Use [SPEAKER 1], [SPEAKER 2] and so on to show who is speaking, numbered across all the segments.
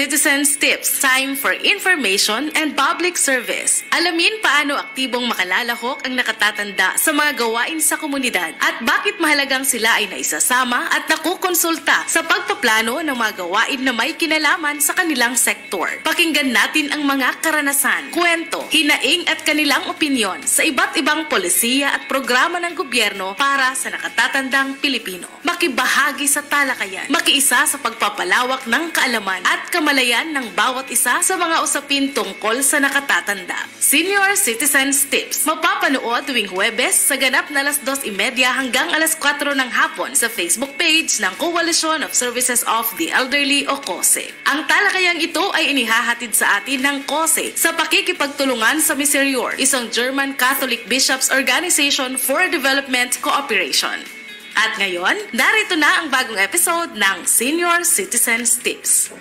[SPEAKER 1] Citizens Tips, time for information and public service. Alamin paano aktibong makalalahok ang nakatatanda sa mga gawain sa komunidad at bakit mahalagang sila ay naisasama at nakukonsulta sa pagpaplano ng mga gawain na may kinalaman sa kanilang sektor. Pakinggan natin ang mga karanasan, kwento, hinaing at kanilang opinyon sa iba't ibang polisiya at programa ng gobyerno para sa nakatatandang Pilipino. Makibahagi sa talakayan, makiisa sa pagpapalawak ng kaalaman at kamalayan ng bawat isa sa mga usapin tungkol sa nakatatanda. Senior Citizens Tips, mapapanood tuwing Huwebes sa ganap na 2:30 hanggang 4 ng hapon sa Facebook page ng Coalition of Services of the Elderly o COSE. Ang talakayang ito ay inihahatid sa atin ng COSE sa pakikipagtulungan sa Miserior, isang German Catholic Bishops Organization for Development Cooperation. At ngayon, narito na ang bagong episode ng Senior Citizens Tips.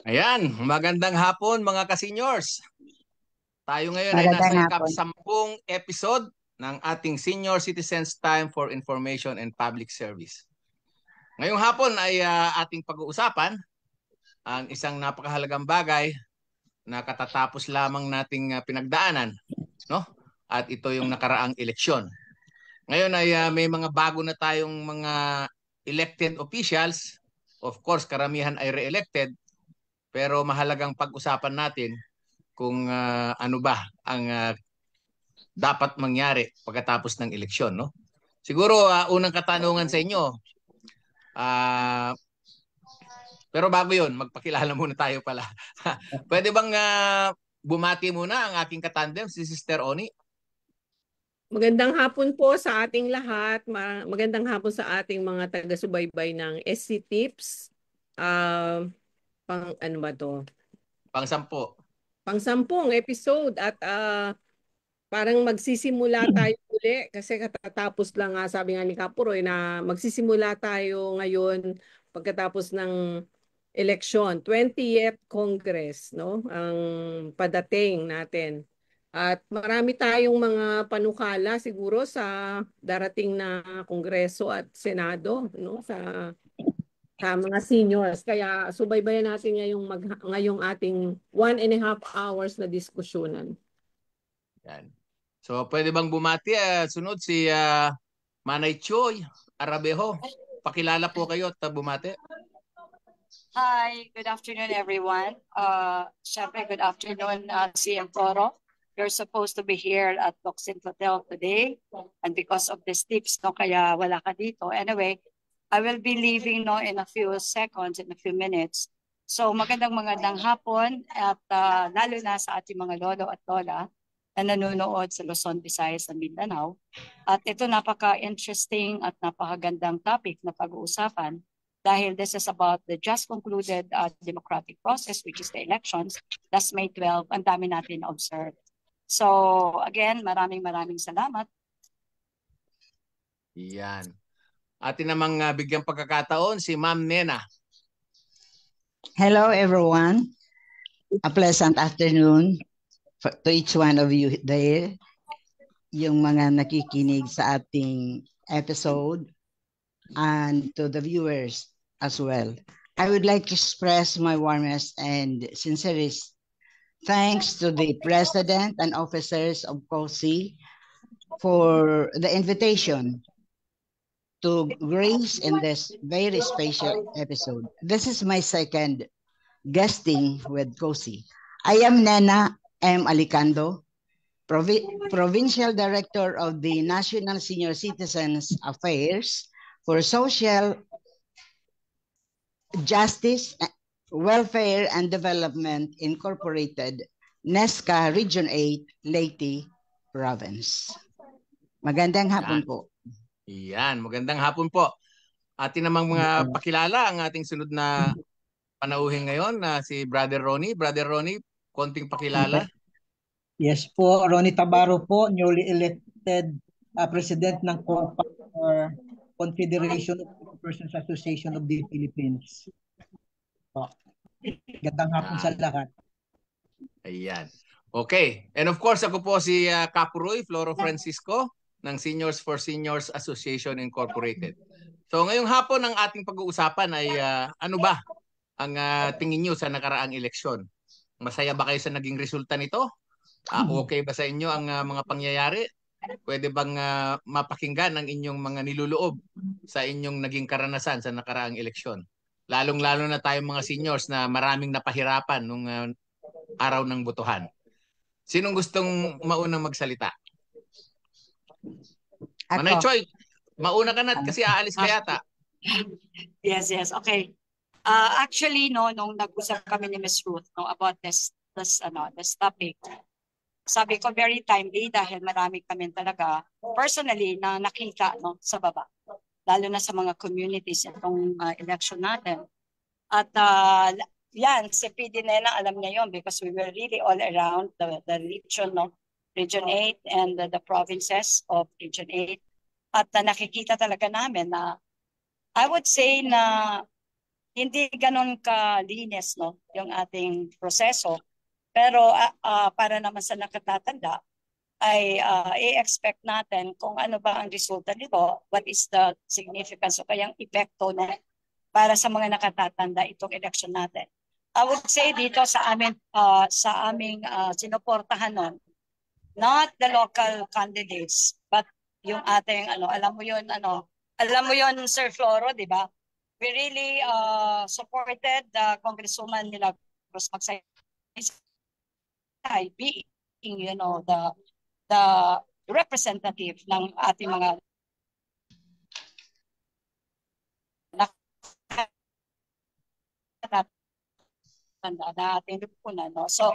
[SPEAKER 2] Ayan, magandang hapon mga ka-seniors. Tayo ngayon ay nasa ika-10 episode ng ating Senior Citizens Time for Information and Public Service. Ngayong hapon ay ating pag-uusapan ang isang napakahalagang bagay na katatapos lamang nating pinagdaanan, no? At ito yung nakaraang eleksyon. Ngayon ay may mga bago na tayong mga elected officials. Of course, karamihan ay re-elected. Pero mahalagang pag-usapan natin kung ano ba ang dapat mangyari pagkatapos ng eleksyon, no? Siguro unang katanungan sa inyo. Pero bago 'yon, magpakilala muna tayo pala. Pwede bang bumati muna ang aking katandem, si Sister Oni?
[SPEAKER 3] Magandang hapon po sa ating lahat. Magandang hapon sa ating mga taga-subaybay ng SC Tips. Ano ba to? Pang-10 episode at parang magsisimula tayo uli kasi katatapos lang nga, sabi nga ni Kapuroy na magsisimula tayo ngayon pagkatapos ng eleksyon, 20th Congress, no? Ang padating natin. At marami tayong mga panukala siguro sa darating na Kongreso at Senado, no? Sa mga seniors. Kaya subaybayan natin ngayong ating 1.5 hours na diskusyonan.
[SPEAKER 2] Yan. So pwede bang bumati? Sunod si Manay Choy Arabejo. Pakilala po kayo at bumati.
[SPEAKER 4] Hi, good afternoon everyone. Syempre, good afternoon CM Toro. You're supposed to be here at Locsin Hotel today. And because of these tips, no, kaya wala ka dito. Anyway, I will be leaving in a few seconds, in a few minutes. So magandang hapon at lalo na sa ating mga lolo at lola na nanonood sa Luzon, Visayas at Mindanao. At ito napaka-interesting at napakagandang topic na pag-uusapan dahil this is about the just concluded democratic process, which is the elections, last May 12. Ang dami natin na-observe. So again, maraming salamat.
[SPEAKER 2] Yan. Atin namang bigyang pagkakataon si Ma'am Nena.
[SPEAKER 5] Hello everyone. A pleasant afternoon to each one of you there. Yung mga nakikinig sa ating episode and to the viewers as well. I would like to express my warmest and sincerest thanks to the President and officers of COSE for the invitation to grace in this very special episode. This is my second guesting with COSE. I am Nena M. Alicando, Provincial Director of the National Senior Citizens Affairs for Social Justice, Welfare and Development Incorporated, NESCA Region 8, Leyte Province. Magandang hapon po.
[SPEAKER 2] Yan, magandang hapon po. Atin namang mga pakilala ang ating sunod na panauhin ngayon na si Brother Ronnie. Brother Ronnie, konting pakilala.
[SPEAKER 6] Yes po, Ronnie Tabaro po, newly elected President ng Confederation of Persons Association of the Philippines. Gandang hapon sa lahat.
[SPEAKER 2] Ayan. Okay. And of course, ako po si Kapuroy Floro Francisco ng Seniors for Seniors Association Incorporated. So ngayong hapon ang ating pag-uusapan ay ano ba ang tingin nyo sa nakaraang eleksyon? Masaya ba kayo sa naging resulta nito? Okay ba sa inyo ang mga pangyayari? Pwede bang mapakinggan ang inyong mga niluloob sa inyong naging karanasan sa nakaraang eleksyon? Lalong-lalo na tayong mga seniors na maraming napahirapan nung araw ng botohan. Sinong gustong maunang magsalita? Manay Choy, mauna ka na kasi aalis ka yata.
[SPEAKER 4] Yes. Okay. Actually, no, nung nag-usap kami ni Ms. Ruth about this topic, sabi ko very timely dahil marami kami talaga personally na nakita sa baba, lalo na sa mga communities itong election natin. At yan, si PD Nena alam niya yon because we were really all around the region, Region 8 and the provinces of Region 8. At nakikita talaga namin na I would say na hindi ganon kalinis yung ating proseso. Pero para naman sa nakatatanda ay i-expect natin kung ano ba ang resulta nito, what is the significance o kayang epekto para sa mga nakatatanda itong election natin. I would say dito sa aming sinuportahan not the local candidates but yung ating alam mo yun Sir Floro, di ba? We really supported the Congresswoman nila Cruz Magsaysay being the representative ng ating mga na ating lipunan. So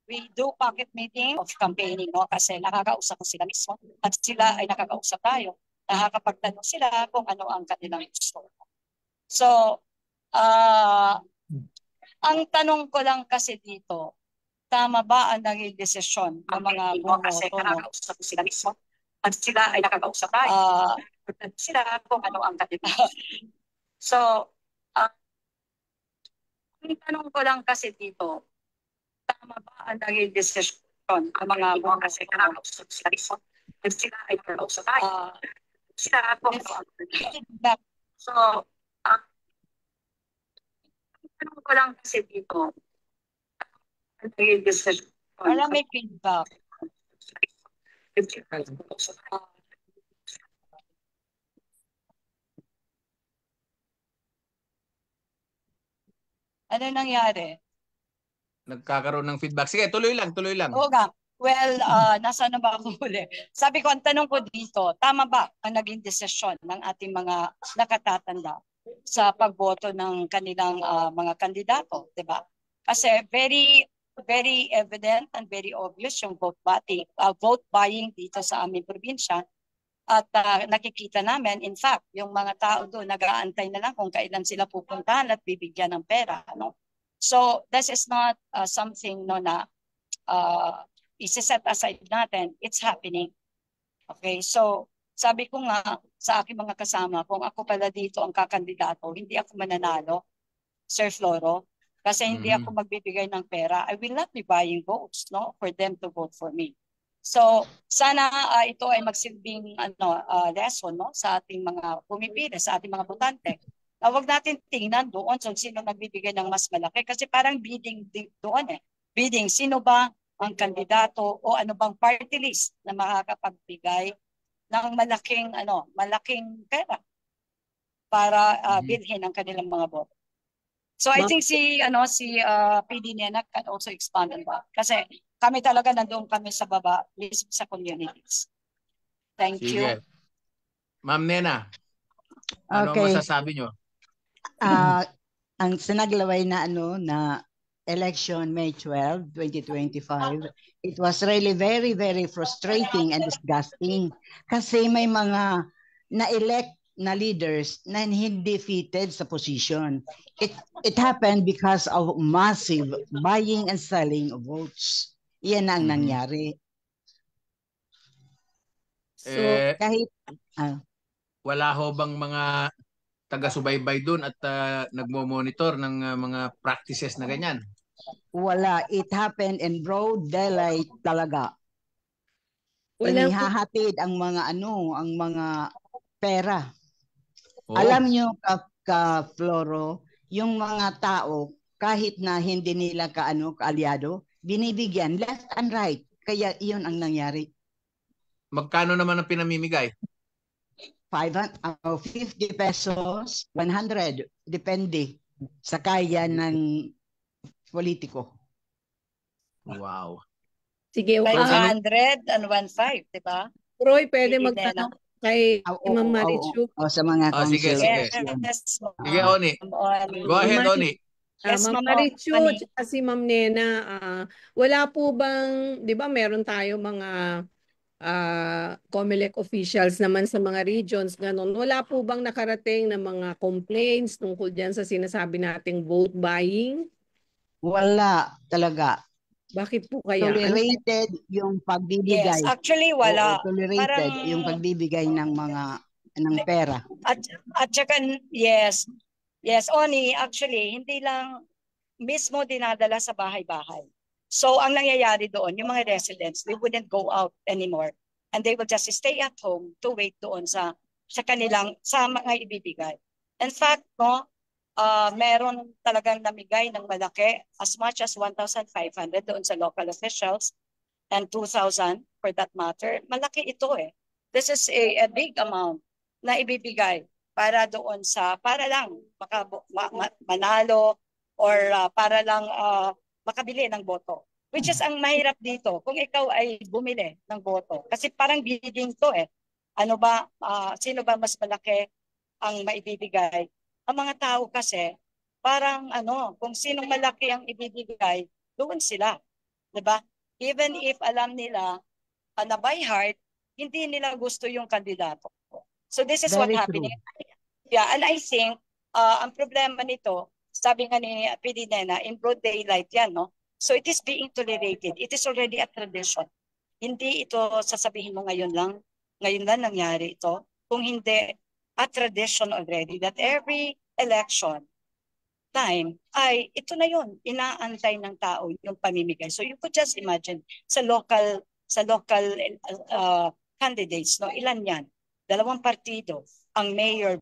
[SPEAKER 4] we do pocket meeting of campaigning kasi nakakausap sila mismo at sila ay nakakausap tayo. Nakakapagtanong sila kung ano ang kanilang gusto. So, ang tanong ko lang kasi dito, tama ba ang naging desisyon ng mga bumoto? Kasi nakakausap sila mismo at sila ay nakakausap tayo. Sila kung ano ang kanilang. So, ang tanong ko lang kasi dito, tama ba ang naging desisyon ng mga bumoto? Kasi nakakausap sila mismo at sila ay nakakausap tayo. Sila kung ano ang kanilang. So, tanong ko lang kasi dito. Para may feedback. Ano nangyari?
[SPEAKER 2] Nagkakaroon ng feedback. Sige, tuloy lang.
[SPEAKER 4] Oo nga. Well, nasa na ba ako huli? Sabi ko, ang tanong ko dito, tama ba ang naging desisyon ng ating mga nakatatanda sa pagboto ng kanilang mga kandidato, 'di ba? Kasi very evident and very obvious yung vote buying dito sa aming probinsya. At nakikita namin, in fact, yung mga tao doon nag-aantay na lang kung kailan sila pupuntahan at bibigyan ng pera. So this is not something na isa-set aside natin. It's happening. Okay, so sabi ko nga sa aking mga kasama, kung ako pala dito ang kakandidato, hindi ako mananalo, Sir Floro, kasi hindi ako magbibigay ng pera. I will not be buying votes for them to vote for me. So sana ito ay magsilbing lesson sa ating mga pumipili, sa ating mga botante. Huwag natin tingnan doon kung sino nagbibigay ng mas malaki kasi parang bidding doon bidding sino ba ang kandidato o ano bang party list na makakapagbigay ng malaking pera para bilhin ang kanilang mga boto. So I think si PD Nena can also expand on that kasi kami talaga nandoon kami sa baba sa communities. Thank you.
[SPEAKER 2] Ma'am Nena, ano masasabi nyo?
[SPEAKER 5] Ang sinaglaway na na election May 12, 2025, it was really very, very frustrating and disgusting kasi may mga na-elect na leaders na hindi fitted sa position. It happened because of massive buying and selling of votes. Iyan ang nangyari.
[SPEAKER 3] So,
[SPEAKER 5] kahit
[SPEAKER 2] wala ho bang mga taga-subaybay doon at nagmo-monitor ng mga practices na ganyan?
[SPEAKER 5] Wala. It happened in broad daylight talaga. Inihahatid ang mga ang mga pera.
[SPEAKER 2] Oh.
[SPEAKER 5] Alam nyo, Floro, yung mga tao, kahit na hindi nila kaalyado, binibigyan left and right. Kaya iyon ang nangyari.
[SPEAKER 2] Magkano naman ang pinamimigay?
[SPEAKER 5] 50 pesos, 100, depende sa kaya ng politiko.
[SPEAKER 2] Wow.
[SPEAKER 3] Sige,
[SPEAKER 4] 500 and 1.5, di ba?
[SPEAKER 3] Roy, pwede
[SPEAKER 4] Hindi
[SPEAKER 3] magtanong kay Ma'am Marichu.
[SPEAKER 5] Sa mga
[SPEAKER 2] sige, sige.
[SPEAKER 4] Yes,
[SPEAKER 2] Sige, Oni. Go ahead, Oni.
[SPEAKER 4] Yes,
[SPEAKER 3] Ma'am
[SPEAKER 4] Ma'am
[SPEAKER 3] Marichu,
[SPEAKER 4] Oni.
[SPEAKER 3] si Ma'am Nena, wala po bang, di ba meron tayo mga COMELEC officials naman sa mga regions, ganun. Wala po bang nakarating na mga complaints tungkol dyan sa sinasabi nating vote buying?
[SPEAKER 5] Wala talaga.
[SPEAKER 3] Bakit po kaya?
[SPEAKER 5] Tolerated yung pagbibigay.
[SPEAKER 4] Yes, actually wala.
[SPEAKER 5] Tolerated yung pagbibigay ng pera.
[SPEAKER 4] At saka, yes. Yes, Oni, actually, hindi lang mismo dinadala sa bahay-bahay. So, ang nangyayari doon, yung mga residents, they wouldn't go out anymore. And they will just stay at home to wait doon sa mga ibibigay. In fact, no, meron talagang namigay ng malaki, as much as 1,500 doon sa local officials and 2,000 for that matter. Malaki ito eh. This is a big amount na ibibigay para doon para lang manalo or para lang makabili ng boto. Which is ang mahirap dito kung ikaw ay bumili ng boto. Kasi parang bidding to eh. Ano ba, sino ba mas malaki ang maibibigay? Ang mga tao kasi, parang kung sinong malaki ang ibibigay, doon sila. Diba? Even if alam nila na by heart, hindi nila gusto yung kandidato. So this is what happening. Yeah, and I think, ang problema nito, sabi nga ni PD Nena, in broad daylight yan, no? So it is being tolerated. It is already a tradition. Hindi ito sasabihin mo ngayon lang nangyari ito. Kung hindi, a tradition already that every election time ay ito na yun, inaantay ng tao yung pamimigay. So you could just imagine sa local candidates, no, ilan yan? 2 partido, ang mayor,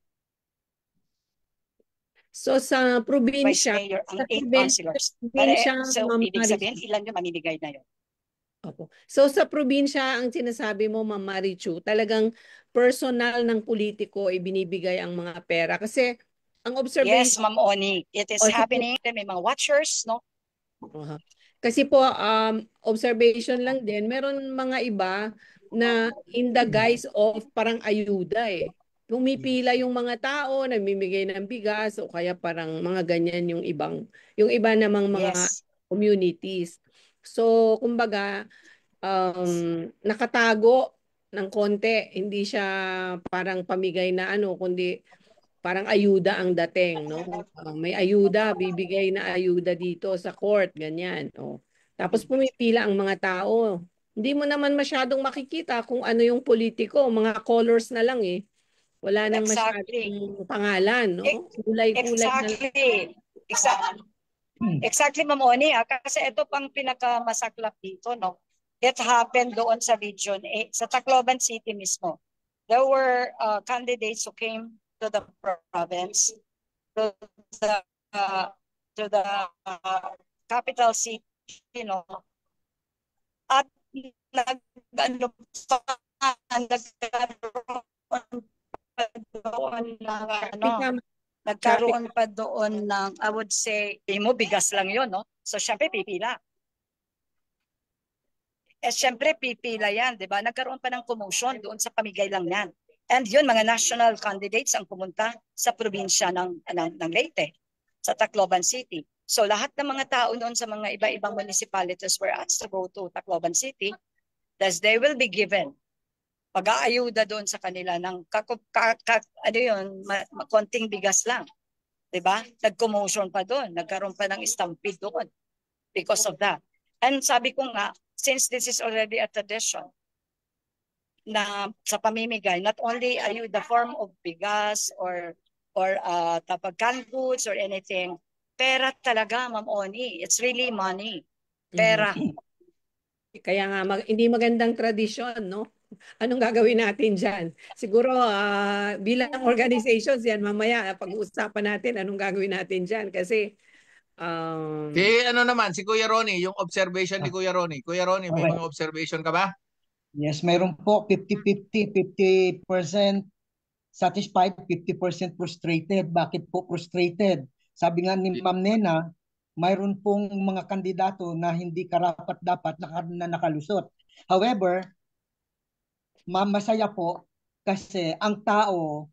[SPEAKER 3] so sa probinsya,
[SPEAKER 4] vice mayor, ang 8 councilors. So ibig sabihin, ilan yung mamimigay na yun?
[SPEAKER 3] Opo. So sa probinsya, ang sinasabi mo, Ma'am Marichu, talagang personal ng politiko ay binibigay ang mga pera. Kasi ang observation...
[SPEAKER 4] Yes, Ma'am Oni. It is happening. May mga watchers, no?
[SPEAKER 3] Kasi po, observation lang din, meron mga iba na in the guise of parang ayuda eh. Pumipila yung mga tao, namimigay ng bigas o kaya parang mga ganyan yung iba namang mga communities. So, kumbaga, nakatago ng konti. Hindi siya parang pamigay na kundi parang ayuda ang dating, no? May ayuda, bibigay na ayuda dito sa court, ganyan. Tapos pumipila ang mga tao. Hindi mo naman masyadong makikita kung ano yung politiko, mga colors na lang eh. Wala nang masyadong pangalan, no? Kulay-kulay na lang.
[SPEAKER 4] Exactly, Ma'am Oni. Kasi ito pang pinakamasaklap dito, no? It happened doon sa Region 8, sa Tacloban City mismo. There were candidates who came to the province, to the capital city, you know, at nagkaroon pa doon ng, I would say, bigas lang yun, no? So, syempre, pipila. Syempre, pipila yan, di ba? Nagkaroon pa ng commotion doon sa pamigay lang yan. And yun, mga national candidates ang pumunta sa probinsya ng Leyte, sa Tacloban City. So, lahat ng mga tao noon sa mga iba-ibang municipalities were asked to go to Tacloban City, thus they will be given pag-aayuda doon sa kanila ng konting bigas lang. Diba? Nag-commotion pa doon. Nagkaroon pa ng stampede doon because of that. And sabi ko nga, since this is already a tradition na sa pamimigay, not only the form of bigas or canned goods or anything, pera talaga, Ma'am Oni. It's really money. Pera.
[SPEAKER 3] Kaya nga, hindi magandang tradisyon, no? Anong gagawin natin dyan? Siguro bilang organizations yan, mamaya pag-uusapan natin anong gagawin natin dyan. Kasi
[SPEAKER 2] Si ano naman, si Kuya Ronnie, yung observation ni Kuya Ronnie. Kuya Ronnie, may
[SPEAKER 6] Okay.
[SPEAKER 2] mga observation ka ba?
[SPEAKER 6] Yes, mayroon po 50-50, 50% satisfied, 50% frustrated. Bakit po frustrated? Sabi nga ni Ma'am Nena, mayroon pong mga kandidato na hindi karapat-dapat na nakalusot. However, masaya po kasi ang tao,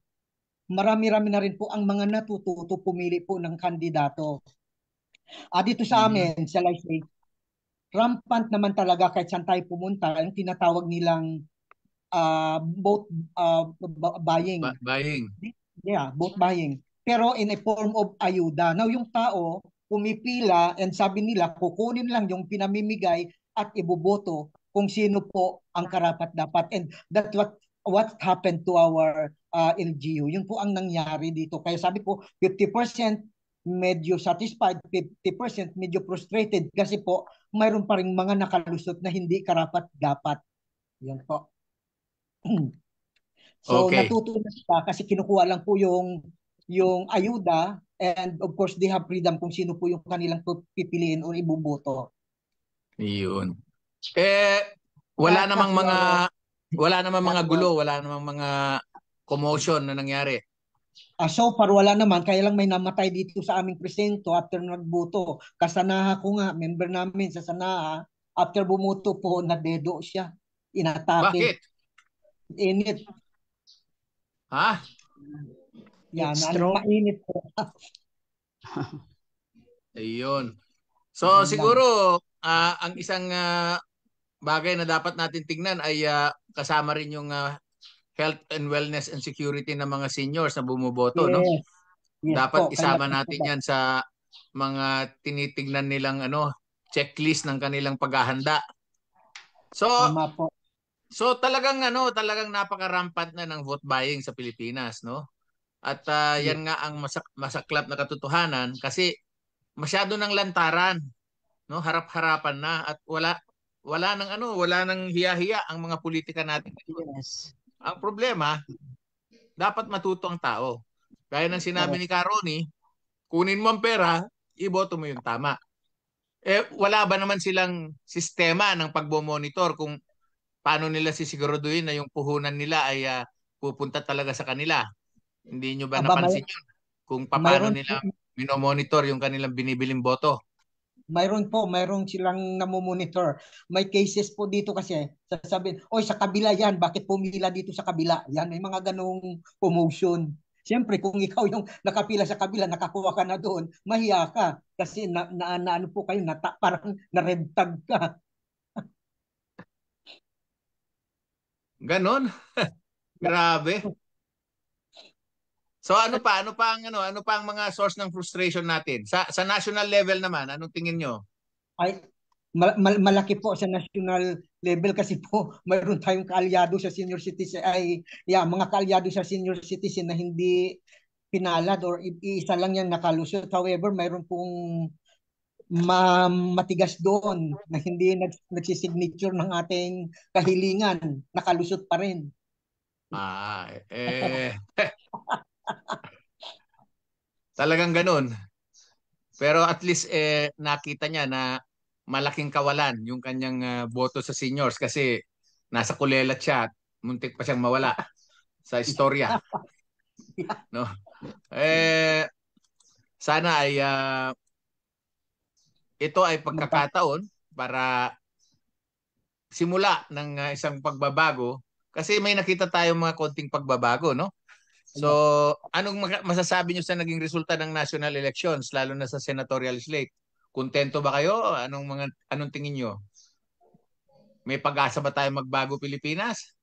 [SPEAKER 6] marami-rami na rin po ang mga natututo pumili po ng kandidato. Dito sa amin, sa Life, rampant naman talaga kahit saan tayo pumunta, ang tinatawag nilang vote buying.
[SPEAKER 2] Buying.
[SPEAKER 6] Yeah, vote buying. Pero in a form of ayuda. Now, yung tao, pumipila and sabi nila, kukunin lang yung pinamimigay at iboboto kung sino po ang karapat-dapat. And that's what happened to our LGU. Yun po ang nangyari dito. Kaya sabi ko, 50% medyo satisfied, 50% medyo frustrated kasi po mayroon pa rin mga nakalusot na hindi karapat-dapat. Yan po. So
[SPEAKER 2] Okay.
[SPEAKER 6] natuto na sila kasi kinukuha lang po yung ayuda, and of course they have freedom kung sino po yung kanilang pipiliin o ibuboto.
[SPEAKER 2] Yun. Wala namang mga gulo, wala namang mga commotion na nangyari.
[SPEAKER 6] So far wala naman, kaya lang may namatay dito sa aming presinto after nagboto. Kasanaha ko nga, member namin sa Sanaha, after bumuto po, nadedo siya. Inatake.
[SPEAKER 2] Bakit?
[SPEAKER 6] Init.
[SPEAKER 2] Ha?
[SPEAKER 6] Yan, mainit po.
[SPEAKER 2] Ayun. So siguro ang isang bagay na dapat natin tignan ay kasama rin yung health and wellness and security ng mga seniors na bumoboto, no?
[SPEAKER 6] Yes
[SPEAKER 2] Dapat
[SPEAKER 6] po,
[SPEAKER 2] isama
[SPEAKER 6] kaya
[SPEAKER 2] natin 'yan sa mga tinitignan nilang checklist ng kanilang paghahanda. So
[SPEAKER 6] tama po.
[SPEAKER 2] talagang napaka-rampant na ng vote buying sa Pilipinas, no? At yan nga ang masaklap na katotohanan kasi masyado ng lantaran, no? Harap-harapan na at wala nang hiya-hiya ang mga politika natin.
[SPEAKER 5] Yes.
[SPEAKER 2] Ang problema, dapat matuto ang tao. Gaya ng sinabi ni Caroni, kunin mo ang pera, iboto mo yung tama. Wala ba naman silang sistema ng pagbo-monitor kung paano nila sisiguraduhin na yung puhunan nila ay pupunta talaga sa kanila? Hindi nyo ba napansin yun? Kung paano nila minomonitor yung kanilang binibiling boto?
[SPEAKER 6] Mayroon silang namomonitor. May cases po dito kasi, sasabihin, oy sa kabila yan, bakit pumila dito sa kabila? Yan, may mga ganong promotion. Siyempre, kung ikaw yung nakapila sa kabila, nakakuha ka na doon, mahiya ka. Kasi ano po kayo, parang na-red tag ka.
[SPEAKER 2] Ganon? Grabe. So ano pa ang mga source ng frustration natin? Sa national level naman, anong tingin nyo?
[SPEAKER 6] Ay, malaki po sa national level kasi po mayroon tayong kaalyado sa senior citizen mga kaalyado sa senior citizen na hindi pinalad or isa lang yan nakalusot. However, mayroon pong matigas doon na hindi nagsisignature ng ating kahilingan, nakalusot pa rin.
[SPEAKER 2] Talagang ganun. Pero at least nakita niya na malaking kawalan yung kanyang boto sa seniors kasi nasa kulelat siya at muntik pa siyang mawala sa istorya. No? Sana ay ito ay pagkakataon para simula ng isang pagbabago kasi may nakita tayong mga konting pagbabago, no? So, anong masasabi nyo sa naging resulta ng national elections lalo na sa senatorial slate? Kontento ba kayo? Anong tingin nyo? May pag-asa ba tayo magbago Pilipinas?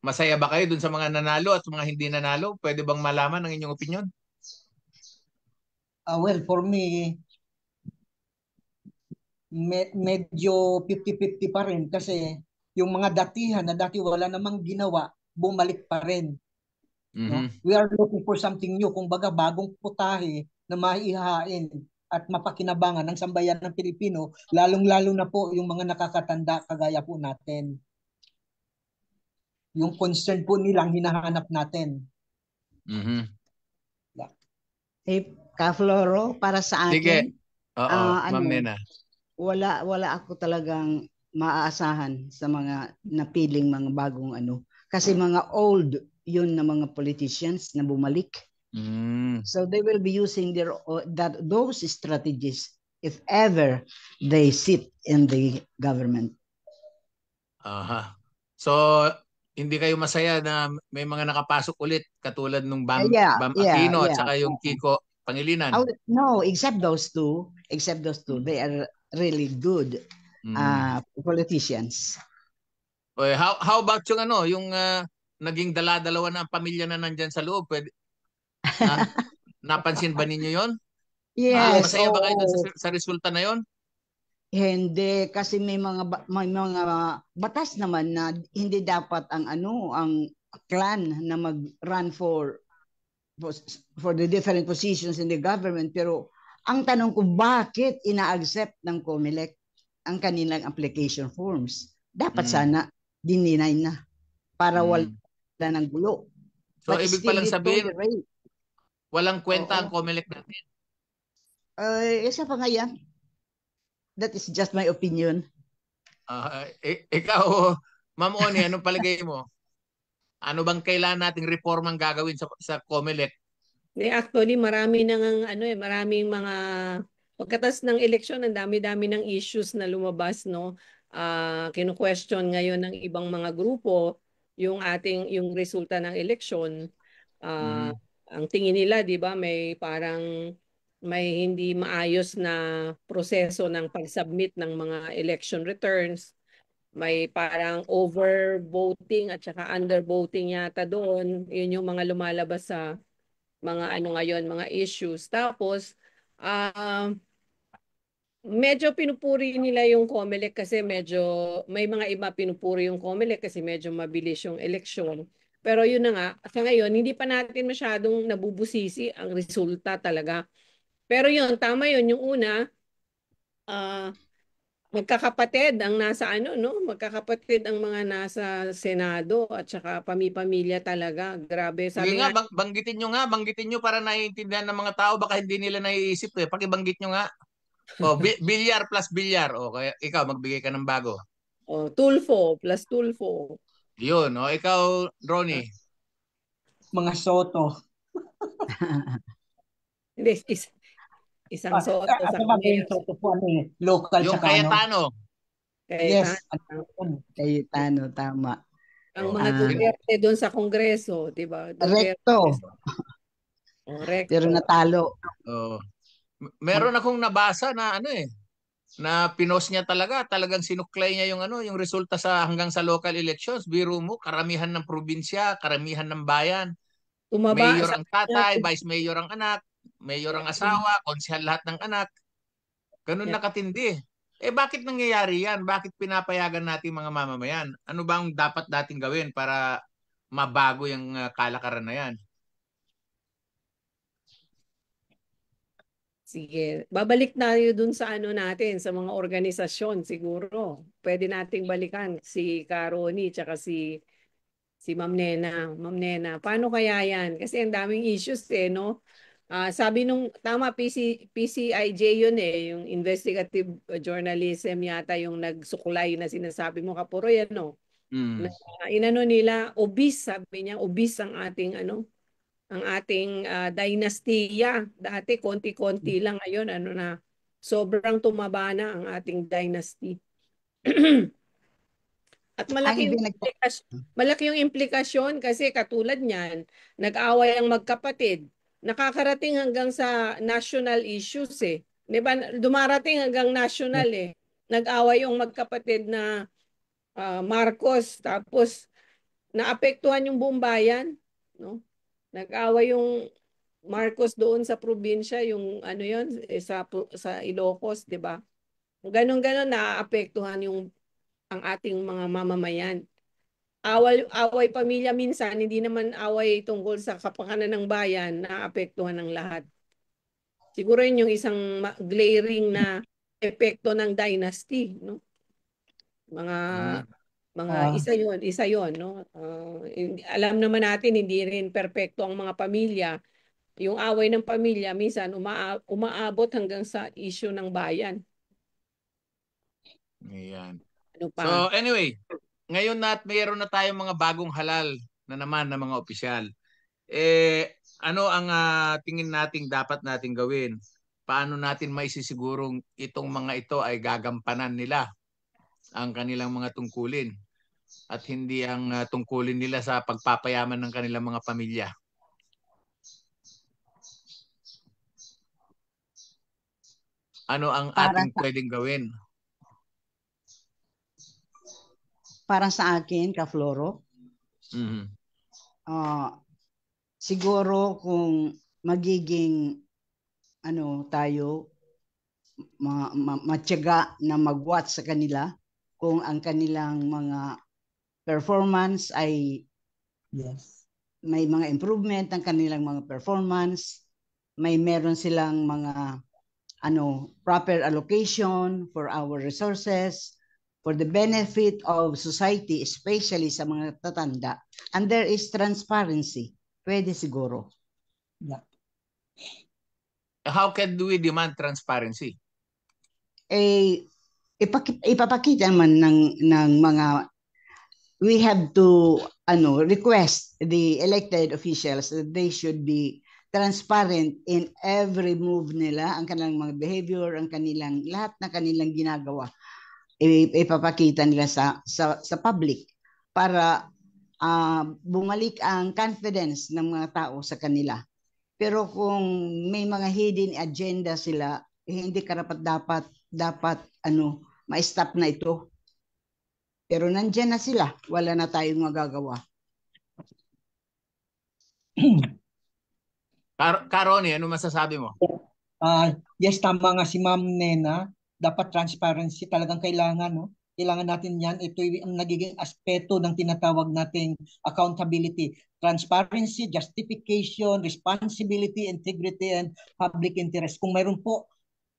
[SPEAKER 2] Masaya ba kayo dun sa mga nanalo at mga hindi nanalo? Pwede bang malaman ang inyong opinion?
[SPEAKER 6] Well, for me, medyo 50-50 pa rin kasi yung mga datihan na dati wala namang ginawa, bumalik pa rin. No? We are looking for something new, kung baga bagong putahe na maihahain at mapakinabangan ng sambayan ng Pilipino, lalong-lalo na po yung mga nakakatanda kagaya po natin. yung concern po nilang hinahanap natin.
[SPEAKER 2] Mhm.
[SPEAKER 5] Ka-Floro, para sa
[SPEAKER 2] Sige.
[SPEAKER 5] akin,
[SPEAKER 2] Oo, Ma'am
[SPEAKER 5] ano,
[SPEAKER 2] Nena.
[SPEAKER 5] wala ako talagang maaasahan sa mga napiling mga bagong ano. Kasi mga old yun na mga politicians na bumalik. So they will be using those strategies if ever they sit in the government.
[SPEAKER 2] Aha. So, hindi kayo masaya na may mga nakapasok ulit katulad nung Bam Aquino at saka yung Kiko Pangilinan?
[SPEAKER 5] No, except those two. They are really good politicians.
[SPEAKER 2] How about yung ano, yung naging dala-dalawa na ang pamilya na nandyan sa loob? Napansin ba ninyo yon?
[SPEAKER 5] Yes.
[SPEAKER 2] Masaya ba kayo dun sa resulta na yon?
[SPEAKER 5] Hindi, kasi may mga batas naman na hindi dapat ang clan na mag-run for the different positions in the government. Pero ang tanong ko, bakit ina-accept ng COMELEC ang kanilang application forms? Dapat sana dininay na para wala ng gulo.
[SPEAKER 2] So, ibig palang sabihin, walang kwenta ang COMELEC natin?
[SPEAKER 5] Isa pa nga yan. That is just my opinion.
[SPEAKER 2] Ikaw, Ma'am Oni, anong palagay mo? Ano bang kailangan nating reformang gagawin sa COMELEC?
[SPEAKER 3] Actually, maraming mga pagkatas ng eleksyon, ang dami-dami ng issues na lumabas, no? Kinu-question ngayon ng ibang mga grupo yung resulta ng eleksyon. Ang tingin nila, 'di ba, may hindi maayos na proseso ng pag-submit ng mga election returns. May parang over-voting at saka under-voting yata doon. Yun yung mga lumalabas sa mga ngayon, mga issues. Tapos, medyo pinupuri nila yung COMELEC kasi may mga iba pinupuri yung COMELEC kasi medyo mabilis yung eleksyon. Pero yun na nga, sa ngayon, hindi pa natin masyadong nabubusisi ang resulta talaga. Pero yun, tama yun. Yung una, magkakapatid ang nasa magkakapatid ang mga nasa Senado at saka pamilya talaga. Grabe.
[SPEAKER 2] Sabi nga, banggitin nyo para naiintindihan ng mga tao, baka hindi nila naiisip Pakibanggit nyo nga. Bilyar plus bilyar. Kaya ikaw, magbigay ka ng bago.
[SPEAKER 3] Tulfo plus Tulfo.
[SPEAKER 2] Yun. Ikaw, Ronnie.
[SPEAKER 6] Mga Soto.
[SPEAKER 3] Hindi, isang Soto sa
[SPEAKER 6] Soto po, local
[SPEAKER 2] yung Cayetano.
[SPEAKER 6] Yes.
[SPEAKER 5] Cayetano, tama.
[SPEAKER 3] Ang mga Duterte doon sa Kongreso, di ba?
[SPEAKER 5] Recto.
[SPEAKER 3] Recto.
[SPEAKER 5] Pero natalo.
[SPEAKER 2] Meron akong nabasa na na pinost niya talagang sinuklay niya yung resulta hanggang sa local elections. Biro mo, karamihan ng probinsya, karamihan ng bayan. Mayor ang tatay, vice mayor ang anak, mayor ang asawa, konsehal lahat ng anak. Ganun nakatindi. Bakit nangyayari yan? Bakit pinapayagan natin mga mamamayan? Ano bang dapat nating gawin para mabago yung kalakaran na yan?
[SPEAKER 3] Sige, babalik tayo dun sa natin, sa mga organisasyon siguro. Pwede nating balikan si Karoni tsaka si Ma'am Nena. Ma'am Nena, paano kaya yan? Kasi ang daming issues no? Sabi tama, PCIJ yun yung investigative journalism yata yung nagsuklay na sinasabi mo, Kapuroy, no? Inano nila, obese, sabi niya, obese ang ating ang ating dinastiya. Dati konti-konti lang, ngayon na sobrang tumaba na ang ating dynasty. At malaki yung implikasyon kasi katulad niyan, nag-away ang magkapatid. Nakakarating hanggang sa national issues Di ba? Dumarating hanggang national Nag-away yung magkapatid na Marcos, tapos naapektuhan yung buong bayan, no? Nag-away yung Marcos doon sa probinsya, yung yun, sa Ilocos, di ba? Ganon-ganon naaapektuhan ang ating mga mamamayan. Away pamilya minsan, hindi naman away tungkol sa kapakanan ng bayan, naaapektuhan ng lahat. Siguro yun yung isang glaring na epekto ng dynasty, no? Isa yon, no? Alam naman natin hindi rin perpekto ang mga pamilya. Yung away ng pamilya minsan umaabot hanggang sa issue ng bayan.
[SPEAKER 2] Ayan.
[SPEAKER 3] Ano pa?
[SPEAKER 2] So anyway, ngayon mayroon na tayong mga bagong halal na naman ng mga opisyal. Ano ang tingin nating dapat nating gawin? Paano natin maisisigurong itong mga ito ay gagampanan nila ang kanilang mga tungkulin at hindi ang tungkulin nila sa pagpapayaman ng kanilang mga pamilya? Ano ang ating pwedeng gawin?
[SPEAKER 5] Para sa akin, Ka-Floro, siguro kung magiging tayo matyaga na mag-watch sa kanila kung ang kanilang mga performance ay may mga improvement ang kanilang mga performance, meron silang mga proper allocation for our resources for the benefit of society, especially sa mga tatanda, and there is transparency, pwede siguro.
[SPEAKER 6] Yeah.
[SPEAKER 2] How can we demand transparency?
[SPEAKER 5] Ipapakita naman ng mga, we have to request the elected officials that they should be transparent in every move nila, ang kanilang mga behavior, ang kanilang lahat na kanilang ginagawa. Ipapakita nila sa public para bumalik ang confidence ng mga tao sa kanila. Pero kung may mga hidden agenda sila, hindi dapat ma-stop na ito. Pero nandiyan na sila, wala na tayong magagawa.
[SPEAKER 2] Karoni, ano masasabi mo?
[SPEAKER 6] Yes, tama nga si Ma'am Nena. Dapat transparency talagang kailangan, no? Kailangan natin yan. Ito ang nagiging aspeto ng tinatawag nating accountability. Transparency, justification, responsibility, integrity, and public interest. Kung mayroon po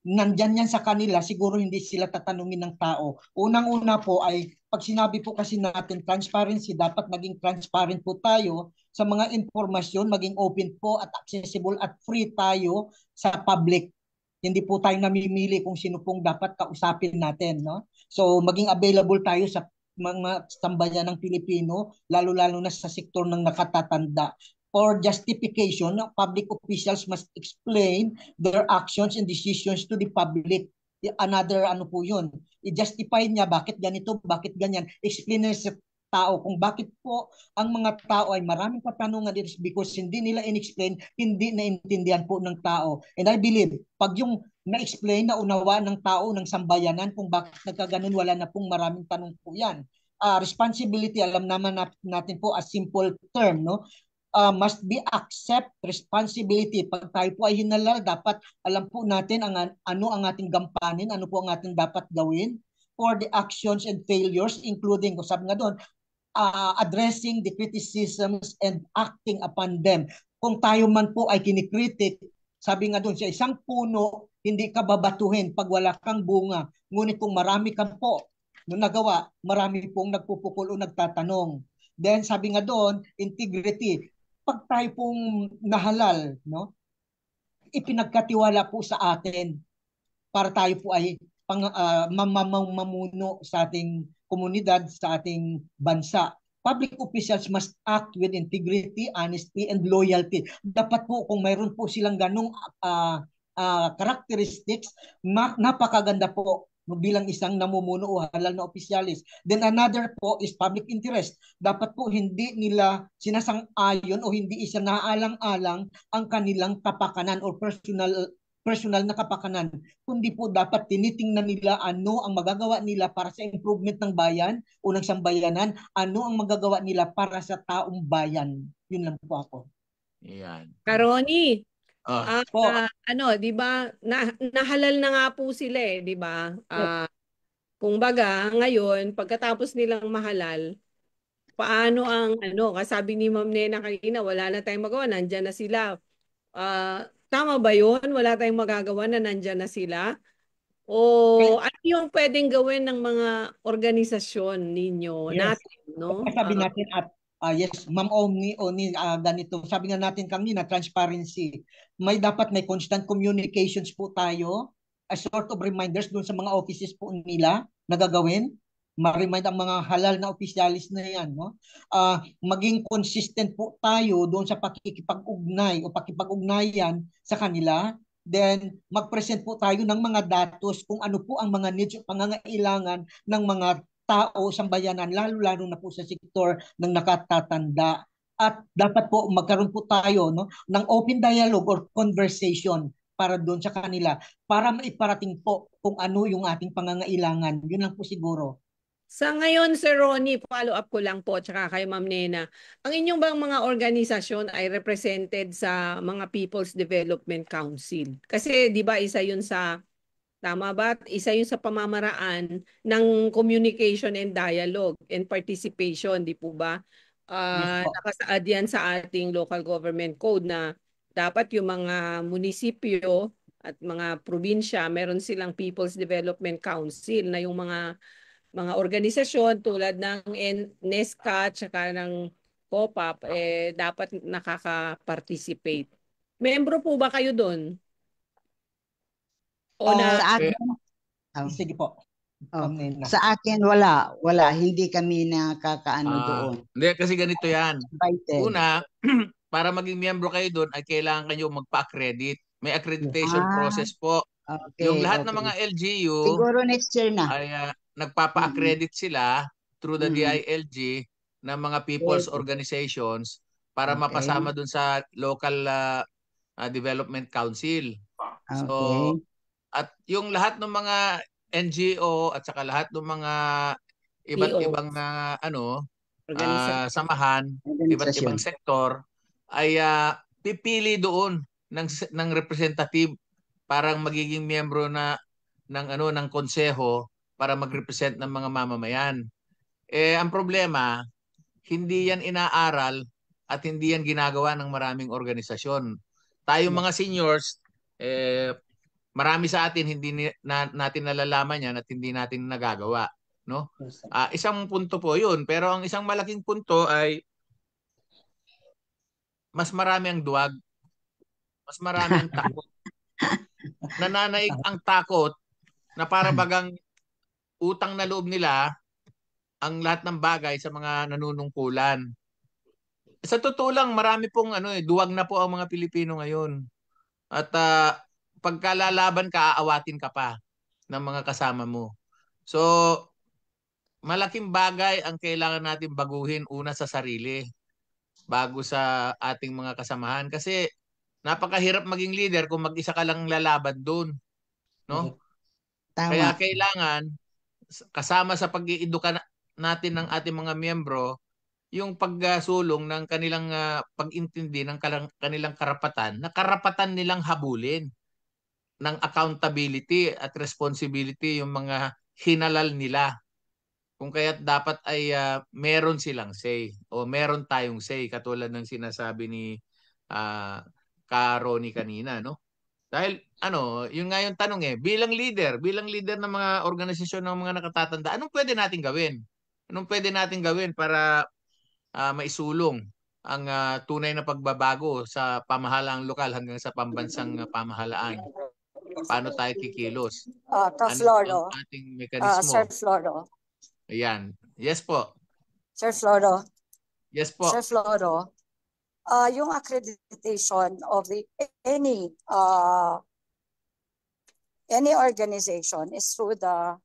[SPEAKER 6] nandyan yan sa kanila, siguro hindi sila tatanungin ng tao. Unang-una po ay, pag sinabi po kasi natin transparency, dapat maging transparent po tayo sa mga informasyon, maging open po at accessible at free tayo sa public. Hindi po tayo namimili kung sino pong dapat kausapin natin, no? So maging available tayo sa mga sambayan ng Pilipino, lalo-lalo na sa sektor ng nakatatanda. For justification, public officials must explain their actions and decisions to the public. Another po yun. I-justify niya bakit ganito, bakit ganyan. Explain sa tao kung bakit po ang mga tao ay maraming katanungan because hindi nila in-explain, hindi naintindihan po ng tao. And I believe, pag yung na-explain, naunawa ng tao, ng sambayanan, kung bakit nagkaganon, wala na pong maraming tanong po yan. Responsibility, alam naman natin po a simple term, no? Must be accept responsibility. Pag tayo po ay hinalal, dapat alam po natin ano ang ating gampanin, ano po ang ating dapat gawin for the actions and failures, including, kung sabi nga doon, addressing the criticisms and acting upon them. Kung tayo man po ay kinikritik, sabi nga doon, sa isang puno, hindi ka babatuhin pag wala kang bunga. Ngunit kung marami kang po nung nagawa, marami pong nagpupukol o nagtatanong. Then sabi nga doon, integrity. Pag tayo pong nahalal, no, ipinagkatiwala po sa atin para tayo po ay mamuno sa ating komunidad, sa ating bansa. Public officials must act with integrity, honesty, and loyalty. Dapat po kung mayroon po silang ganong characteristics, napakaganda po bilang isang namumuno o halal na opisyalis. Then another po is public interest. Dapat po hindi nila sinasang-ayon o hindi isa naalang-alang ang kanilang kapakanan o personal na kapakanan, kundi po dapat tinitingnan nila ano ang magagawa nila para sa improvement ng bayan o ng sambayanan, ano ang magagawa nila para sa taong bayan. Yun lang po ako.
[SPEAKER 2] Yan.
[SPEAKER 3] Karoni, di ba, nahalal na nga po sila di ba? Kung baga, ngayon, pagkatapos nilang mahalal, paano ang, kasabi ni Ma'am Nena kanina, wala na tayong magawa, nandyan na sila. Tama ba yun? Wala tayong magagawa na nandyan na sila? O ano yung pwedeng gawin ng mga organisasyon ninyo
[SPEAKER 6] Yes.
[SPEAKER 3] natin, no?
[SPEAKER 6] Sabi natin at yes, Ma'am Oni, ganito. Sabi nga natin kanina, transparency. May constant communications po tayo, a sort of reminders doon sa mga offices po nila na gagawin. Ma-remind ang mga halal na opisyalis na yan, no? Maging consistent po tayo doon sa pakikipag-ugnay o pakipag-ugnayan sa kanila. Then, mag-present po tayo ng mga datos kung ano po ang mga needs o pangangailangan ng mga tao sa bayanan, lalo-lalo na po sa sektor ng nakatatanda. At dapat po magkaroon po tayo, no, ng open dialogue or conversation para doon sa kanila, para maiparating po kung ano yung ating pangangailangan. Yun lang po siguro.
[SPEAKER 3] Sa ngayon, Sir Ronnie, follow up ko lang po, tsaka kay Ma'am Nena. Ang inyong bang mga organisasyon ay represented sa mga People's Development Council? Kasi di ba isa yun sa, tama ba? Isa yun sa pamamaraan ng communication and dialogue and participation, di po ba?
[SPEAKER 6] Yes po.
[SPEAKER 3] Nakasaad yan sa ating local government code na dapat yung mga munisipyo at mga probinsya, meron silang People's Development Council na yung mga organisasyon tulad ng NESCA at saka ng COPAP dapat nakaka-participate. Membro po ba kayo doon? O na
[SPEAKER 5] Sa akin,
[SPEAKER 6] Sige po.
[SPEAKER 5] sa akin wala, hindi kami nakakaano doon.
[SPEAKER 2] Hindi, kasi ganito yan.
[SPEAKER 5] Invited.
[SPEAKER 2] Una, para maging miyembro kayo doon ay kailangan kayo magpa-accredit. May accreditation process po.
[SPEAKER 5] Okay,
[SPEAKER 2] Yung lahat ng mga LGU
[SPEAKER 5] siguro next year na.
[SPEAKER 2] ay nagpapa-accredit sila through the DILG ng mga people's organizations para mapasama doon sa local development council. So, at yung lahat ng mga NGO at saka lahat ng mga iba't ibang samahan, iba't ibang sektor ay pipili doon ng representative parang magiging miyembro ng konseho para mag-represent ng mga mamamayan. Ang problema, hindi yan inaaral at hindi yan ginagawa ng maraming organisasyon. Tayong mga seniors, marami sa atin hindi natin nalalaman yan at hindi natin nagagawa, no? Isang punto po 'yun, pero ang isang malaking punto ay mas marami ang duwag. Mas marami ang takot. Nananaig ang takot na para bagang utang na loob nila ang lahat ng bagay sa mga nanunungkulan. Sa totoo lang, marami pong duwag na po ang mga Pilipino ngayon. At pagkalalaban ka, aawatin ka pa ng mga kasama mo. So, malaking bagay ang kailangan natin baguhin una sa sarili bago sa ating mga kasamahan. Kasi napakahirap maging leader kung mag-isa ka lang lalaban doon. No?
[SPEAKER 5] Tama.
[SPEAKER 2] Kaya kailangan kasama sa pag-iiduka natin ng ating mga miyembro yung pagsulong ng kanilang pag-intindi ng kanilang karapatan na karapatan nilang habulin ng accountability at responsibility yung mga hinalal nila. Kung kaya't dapat ay meron silang say o meron tayong say katulad ng sinasabi ni Ronnie kanina, no? Dahil yung nga yung tanong bilang leader ng mga organisasyon ng mga nakatatanda, anong pwede natin gawin? Anong pwede natin gawin para maisulong ang tunay na pagbabago sa pamahalaang lokal hanggang sa pambansang pamahalaan? Paano tayo kikilos?
[SPEAKER 4] Floro.
[SPEAKER 2] Ang ating mekanismo?
[SPEAKER 4] Sir Floro.
[SPEAKER 2] Ayan. Yes po.
[SPEAKER 4] Sir Floro.
[SPEAKER 2] Yes po.
[SPEAKER 4] Sir Floro, yung accreditation of any organization is through the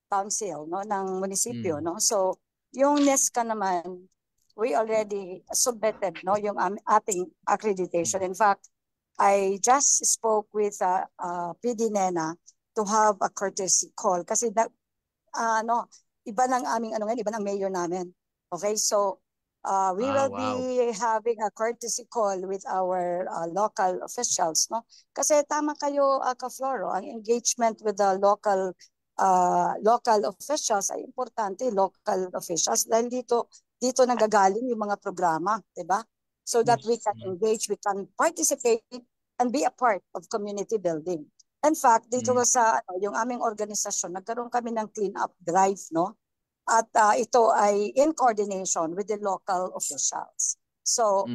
[SPEAKER 4] council, no, ng munisipyo, no. So yung NESCA naman, we already submitted, no, yung ating accreditation. In fact, I just spoke with PD Nena to have a courtesy call kasi iba ng aming iba ng mayor namin. Okay, so we will be having a courtesy call with our local officials, no? Kasi tama kayo, Ka-Floro, ang engagement with the local officials ay importante, local officials, dahil dito nanggagaling yung mga programa, di ba? So that we can engage, we can participate and be a part of community building. In fact, dito sa yung aming organisasyon, nagkaroon kami ng clean up drive, no? At ito ay in coordination with the local officials. So,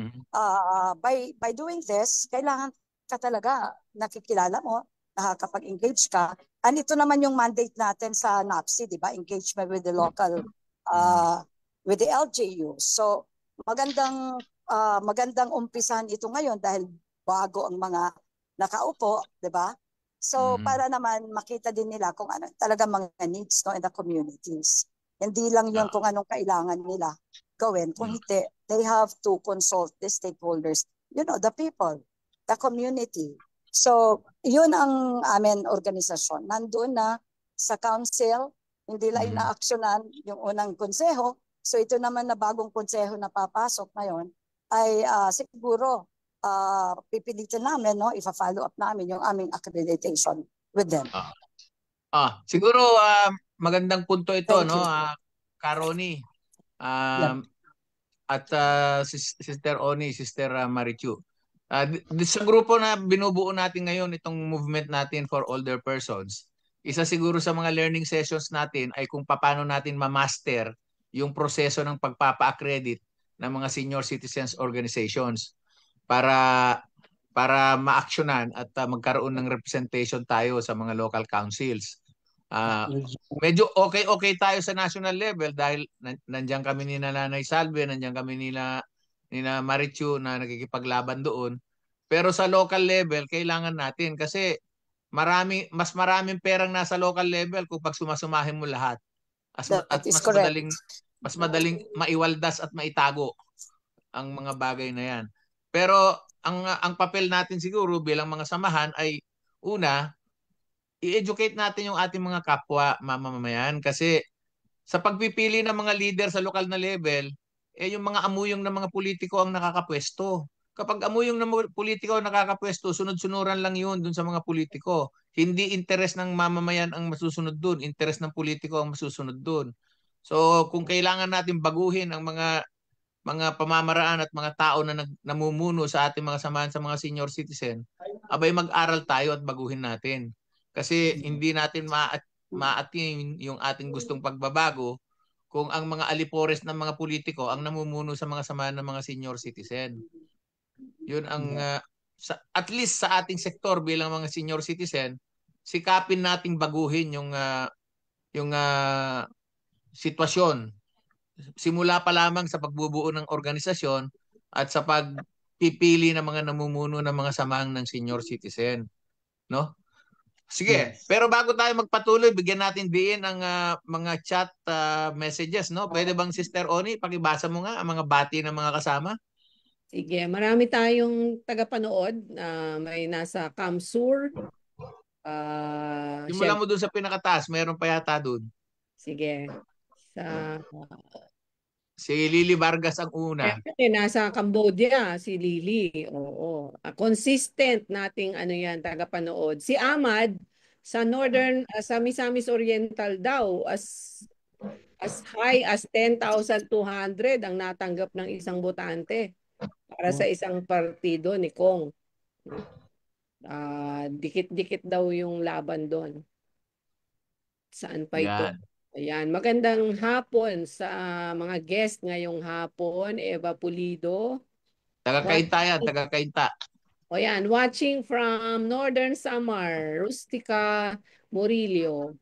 [SPEAKER 4] by doing this, kailangan ka talaga nakikilala mo, nakakapag-engage ka. And ito naman yung mandate natin sa NAPSI, di ba? Engagement with the local, with the LGU. So, magandang umpisan ito ngayon dahil bago ang mga nakaupo, di ba? So, para naman makita din nila kung ano talaga mga needs, no, in the communities. Hindi lang yun kung anong kailangan nila gawin. Kung hindi, they have to consult the stakeholders, you know, the people, the community. So, yun ang amin organisasyon. Nandun na sa council, hindi lang na-aksyonan yung unang konseho. So, ito naman na bagong konseho na papasok ngayon ay siguro pipilitin namin, no, ifa-follow up namin yung aming accreditation with them.
[SPEAKER 2] Siguro magandang punto ito. Thank no, Karoni at Sister Oni, Sister Marichu. Sa grupo na binubuo natin ngayon, itong movement natin for older persons, isa siguro sa mga learning sessions natin ay kung paano natin ma-master yung proseso ng pagpapa-accredit ng mga senior citizens organizations para ma-actionan at magkaroon ng representation tayo sa mga local councils. Medyo okay tayo sa national level dahil nandiyan kami ni Nanay Salve, nandiyan kami ni Marichu na nakikipaglaban doon. Pero sa local level, kailangan natin kasi mas maraming perang nasa local level kung pag sumasumahin mo lahat. At mas madaling maiwaldas at maitago ang mga bagay na yan. Pero ang papel natin siguro bilang mga samahan ay una, i-educate natin yung ating mga kapwa mamamayan kasi sa pagpipili ng mga leader sa lokal na level, yung mga amuyong ng mga politiko ang nakakapwesto. Kapag amuyong ng politiko ang nakakapwesto, sunod-sunuran lang yun dun sa mga politiko. Hindi interes ng mamamayan ang masusunod dun, interes ng politiko ang masusunod dun. So kung kailangan natin baguhin ang mga pamamaraan at mga tao na namumuno sa ating mga samahan sa mga senior citizen, abay mag-aral tayo at baguhin natin. Kasi hindi natin ma-attain yung ating gustong pagbabago kung ang mga alipores ng mga politiko ang namumuno sa mga samahan ng mga senior citizen. Yun ang at least sa ating sektor bilang mga senior citizen, sikapin nating baguhin yung sitwasyon. Simula pa lamang sa pagbubuo ng organisasyon at sa pagpipili ng mga namumuno ng mga samahan ng senior citizen, no? Sige, pero bago tayo magpatuloy, bigyan natin diin ang mga chat messages, no? Pwede bang Sister Oni, pakibasa mo nga ang mga bati ng mga kasama?
[SPEAKER 3] Sige, marami tayong tagapanood na may nasa Kamsur.
[SPEAKER 2] Simula mo dun sa pinakataas, mayroon pa yata dun.
[SPEAKER 3] Sige.
[SPEAKER 2] Si Lily Vargas ang una.
[SPEAKER 3] Nasa Cambodia, si Lily. Oo. Consistent nating yan, tagapanood. Si Ahmad, sa sa Misamis Oriental daw, as high as 10,200 ang natanggap ng isang botante para sa isang partido ni Kong. Dikit-dikit daw yung laban doon. Saan pa ito? Ayan, magandang hapon sa mga guest ngayong hapon. Eva Pulido.
[SPEAKER 2] Taga-Kainta yan, taga-Kainta.
[SPEAKER 3] O yan, watching from Northern Samar, Rustica Murillo.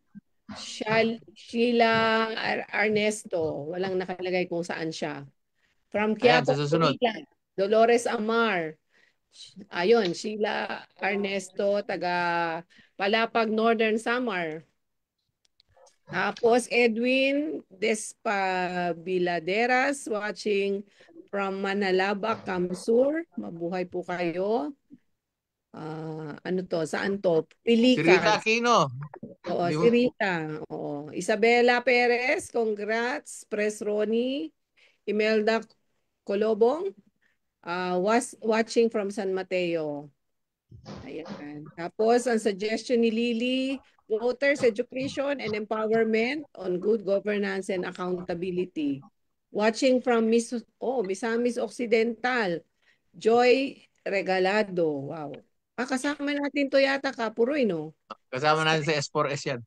[SPEAKER 3] Sheila Ernesto, walang nakalagay kung saan siya. From Quiapo, Dolores Amar. Ayun, Sheila Ernesto, taga Palapag, Northern Samar. Tapos Edwin Despabiladeras watching from Manalaba, Kamsur. Mabuhay po kayo. Ano to? Saan to? Pilikas.
[SPEAKER 2] Si Rita Aquino.
[SPEAKER 3] Oo, si Rita. Oo. Isabela Perez, congrats. Press Ronnie. Imelda Colobong. Watching from San Mateo. Ayan. Tapos, ang suggestion ni Lily, voters education and empowerment on good governance and accountability. Watching from Misamis Occidental, Joy Regalado. Wow. Kasama natin to yata Kapuroy, no?
[SPEAKER 2] Kasama natin sa S4S yan.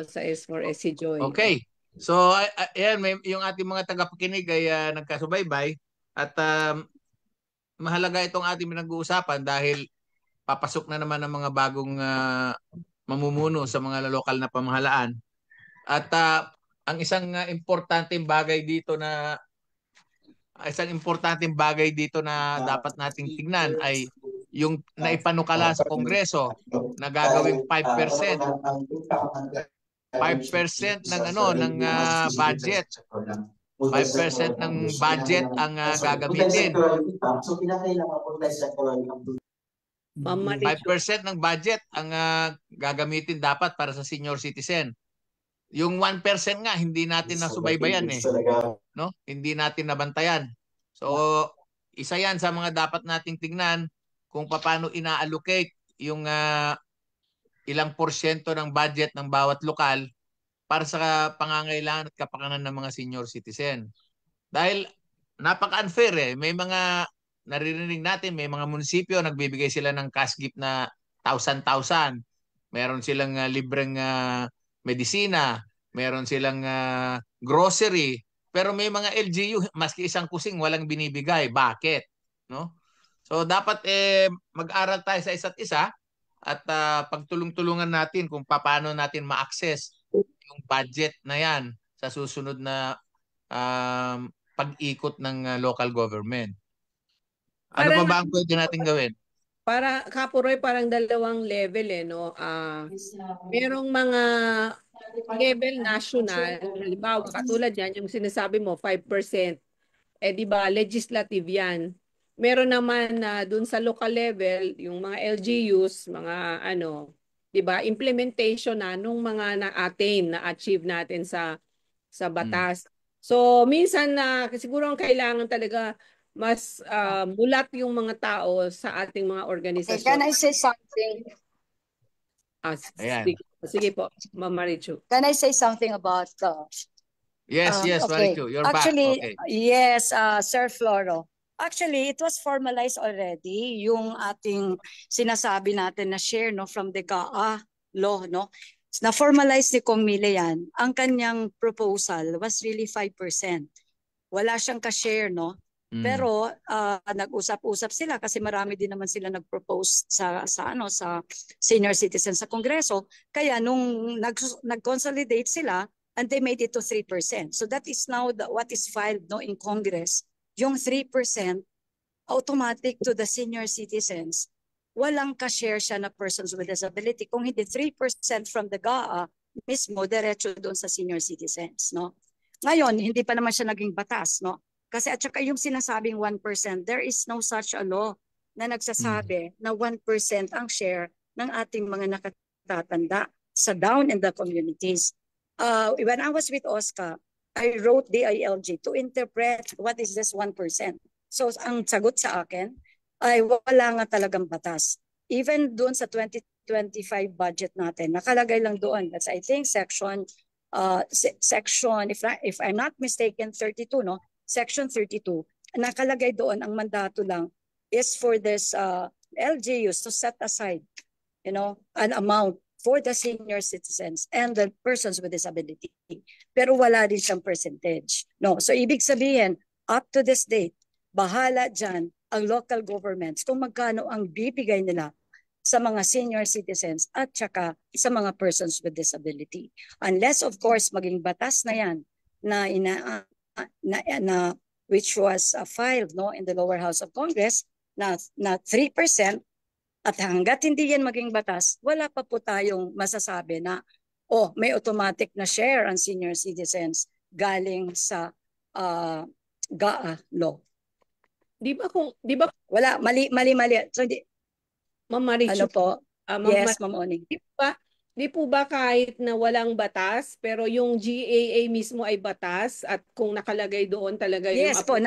[SPEAKER 3] Sa S4S si Joy.
[SPEAKER 2] Okay. So, ayan, yung ating mga tagapakinig ay nagkasubaybay at mahalaga itong ating pinag-uusapan dahil papasok na naman ang mga bagong mamumuno sa mga lokal na pamahalaan. At ang isang importanteng bagay dito na dapat nating tignan ay yung naipanukala sa Kongreso na gagawing 5%. 5% ng budget. 5% ng budget ang gagamitin. 5% ng budget ang gagamitin dapat para sa senior citizen. Yung 1% nga hindi natin nasubaybayan no? Hindi natin nabantayan. So isa 'yan sa mga dapat nating tingnan kung paano ina-allocate yung ilang porsyento ng budget ng bawat lokal para sa pangangailangan at kapakanan ng mga senior citizen. Dahil napaka-unfair May mga naririnig natin, may mga munisipyo nagbibigay sila ng cash gift na 1,000. Meron silang libreng medisina, meron silang grocery, pero may mga LGU maski isang kusing walang binibigay. Bakit? No? So dapat mag-aral tayo sa isa't isa at pagtulong-tulungan natin kung paano natin ma-access yung budget na yan sa susunod na pag-ikot ng local government. Ano pa ba ang pwede natin gawin?
[SPEAKER 3] Para Kapuroy, parang dalawang level no? Merong mga level national, halimbawa katulad yan, yung sinasabi mo 5%, di ba legislative yan. Meron naman na dun sa local level, yung mga LGUs, mga di ba, implementation nung mga na-attain, na-achieve natin sa batas. So minsan siguro ang kailangan talaga mas mulat yung mga tao sa ating mga organisasyon.
[SPEAKER 4] Okay, can I say something?
[SPEAKER 3] Sige po, Ma'am Marichu.
[SPEAKER 4] Can I say something about
[SPEAKER 2] Yes, okay. Marichu, you're
[SPEAKER 4] actually,
[SPEAKER 2] back. Okay.
[SPEAKER 4] Yes, Sir Floro. Actually, it was formalized already yung ating sinasabi natin na share from the GAA law, no? Na-formalize ni Kong Mille yan. Ang kanyang proposal was really 5%. Wala siyang ka-share, no? Pero nag-usap-usap sila kasi marami din naman sila nag-propose sa senior citizen sa Kongreso. Kaya nung nag-consolidate sila and they made it to 3%. So that is now what is filed in Congress. Yung 3% automatic to the senior citizens. Walang ka-share siya na persons with disability. Kung hindi 3% from the GAA, mismo diretso doon sa senior citizens, no? Ngayon, hindi pa naman siya naging batas, no? Kasi at saka yung sinasabing 1%, there is no such a law na nagsasabi na 1% ang share ng ating mga nakatatanda sa down in the communities. When I was with OSCA, I wrote DILG to interpret what is this 1%. So ang sagot sa akin ay wala nga talagang batas. Even doon sa 2025 budget natin, nakalagay lang doon. That's I think section, if I'm not mistaken, 32, no? Section 32, nakalagay doon ang mandato lang is for this LGUs to set aside, an amount for the senior citizens and the persons with disability. Pero wala din siyang percentage. No, so ibig sabihin, up to this date, bahala dyan ang local governments kung magkano ang bibigay nila sa mga senior citizens at saka sa mga persons with disability. Unless of course maging batas na yan na which was filed in the lower house of Congress na 3%, at hanggat hindi yan maging batas, wala pa po tayong masasabi na may automatic na share ang senior citizens galing sa GAA law.
[SPEAKER 3] Di ba
[SPEAKER 4] wala, mali. So
[SPEAKER 3] Ma'am Marichu,
[SPEAKER 4] ano po? Yes, Ma'am Oni.
[SPEAKER 3] Di po ba kahit na walang batas, pero yung GAA mismo ay batas at kung nakalagay doon talaga yung...
[SPEAKER 4] Yes po,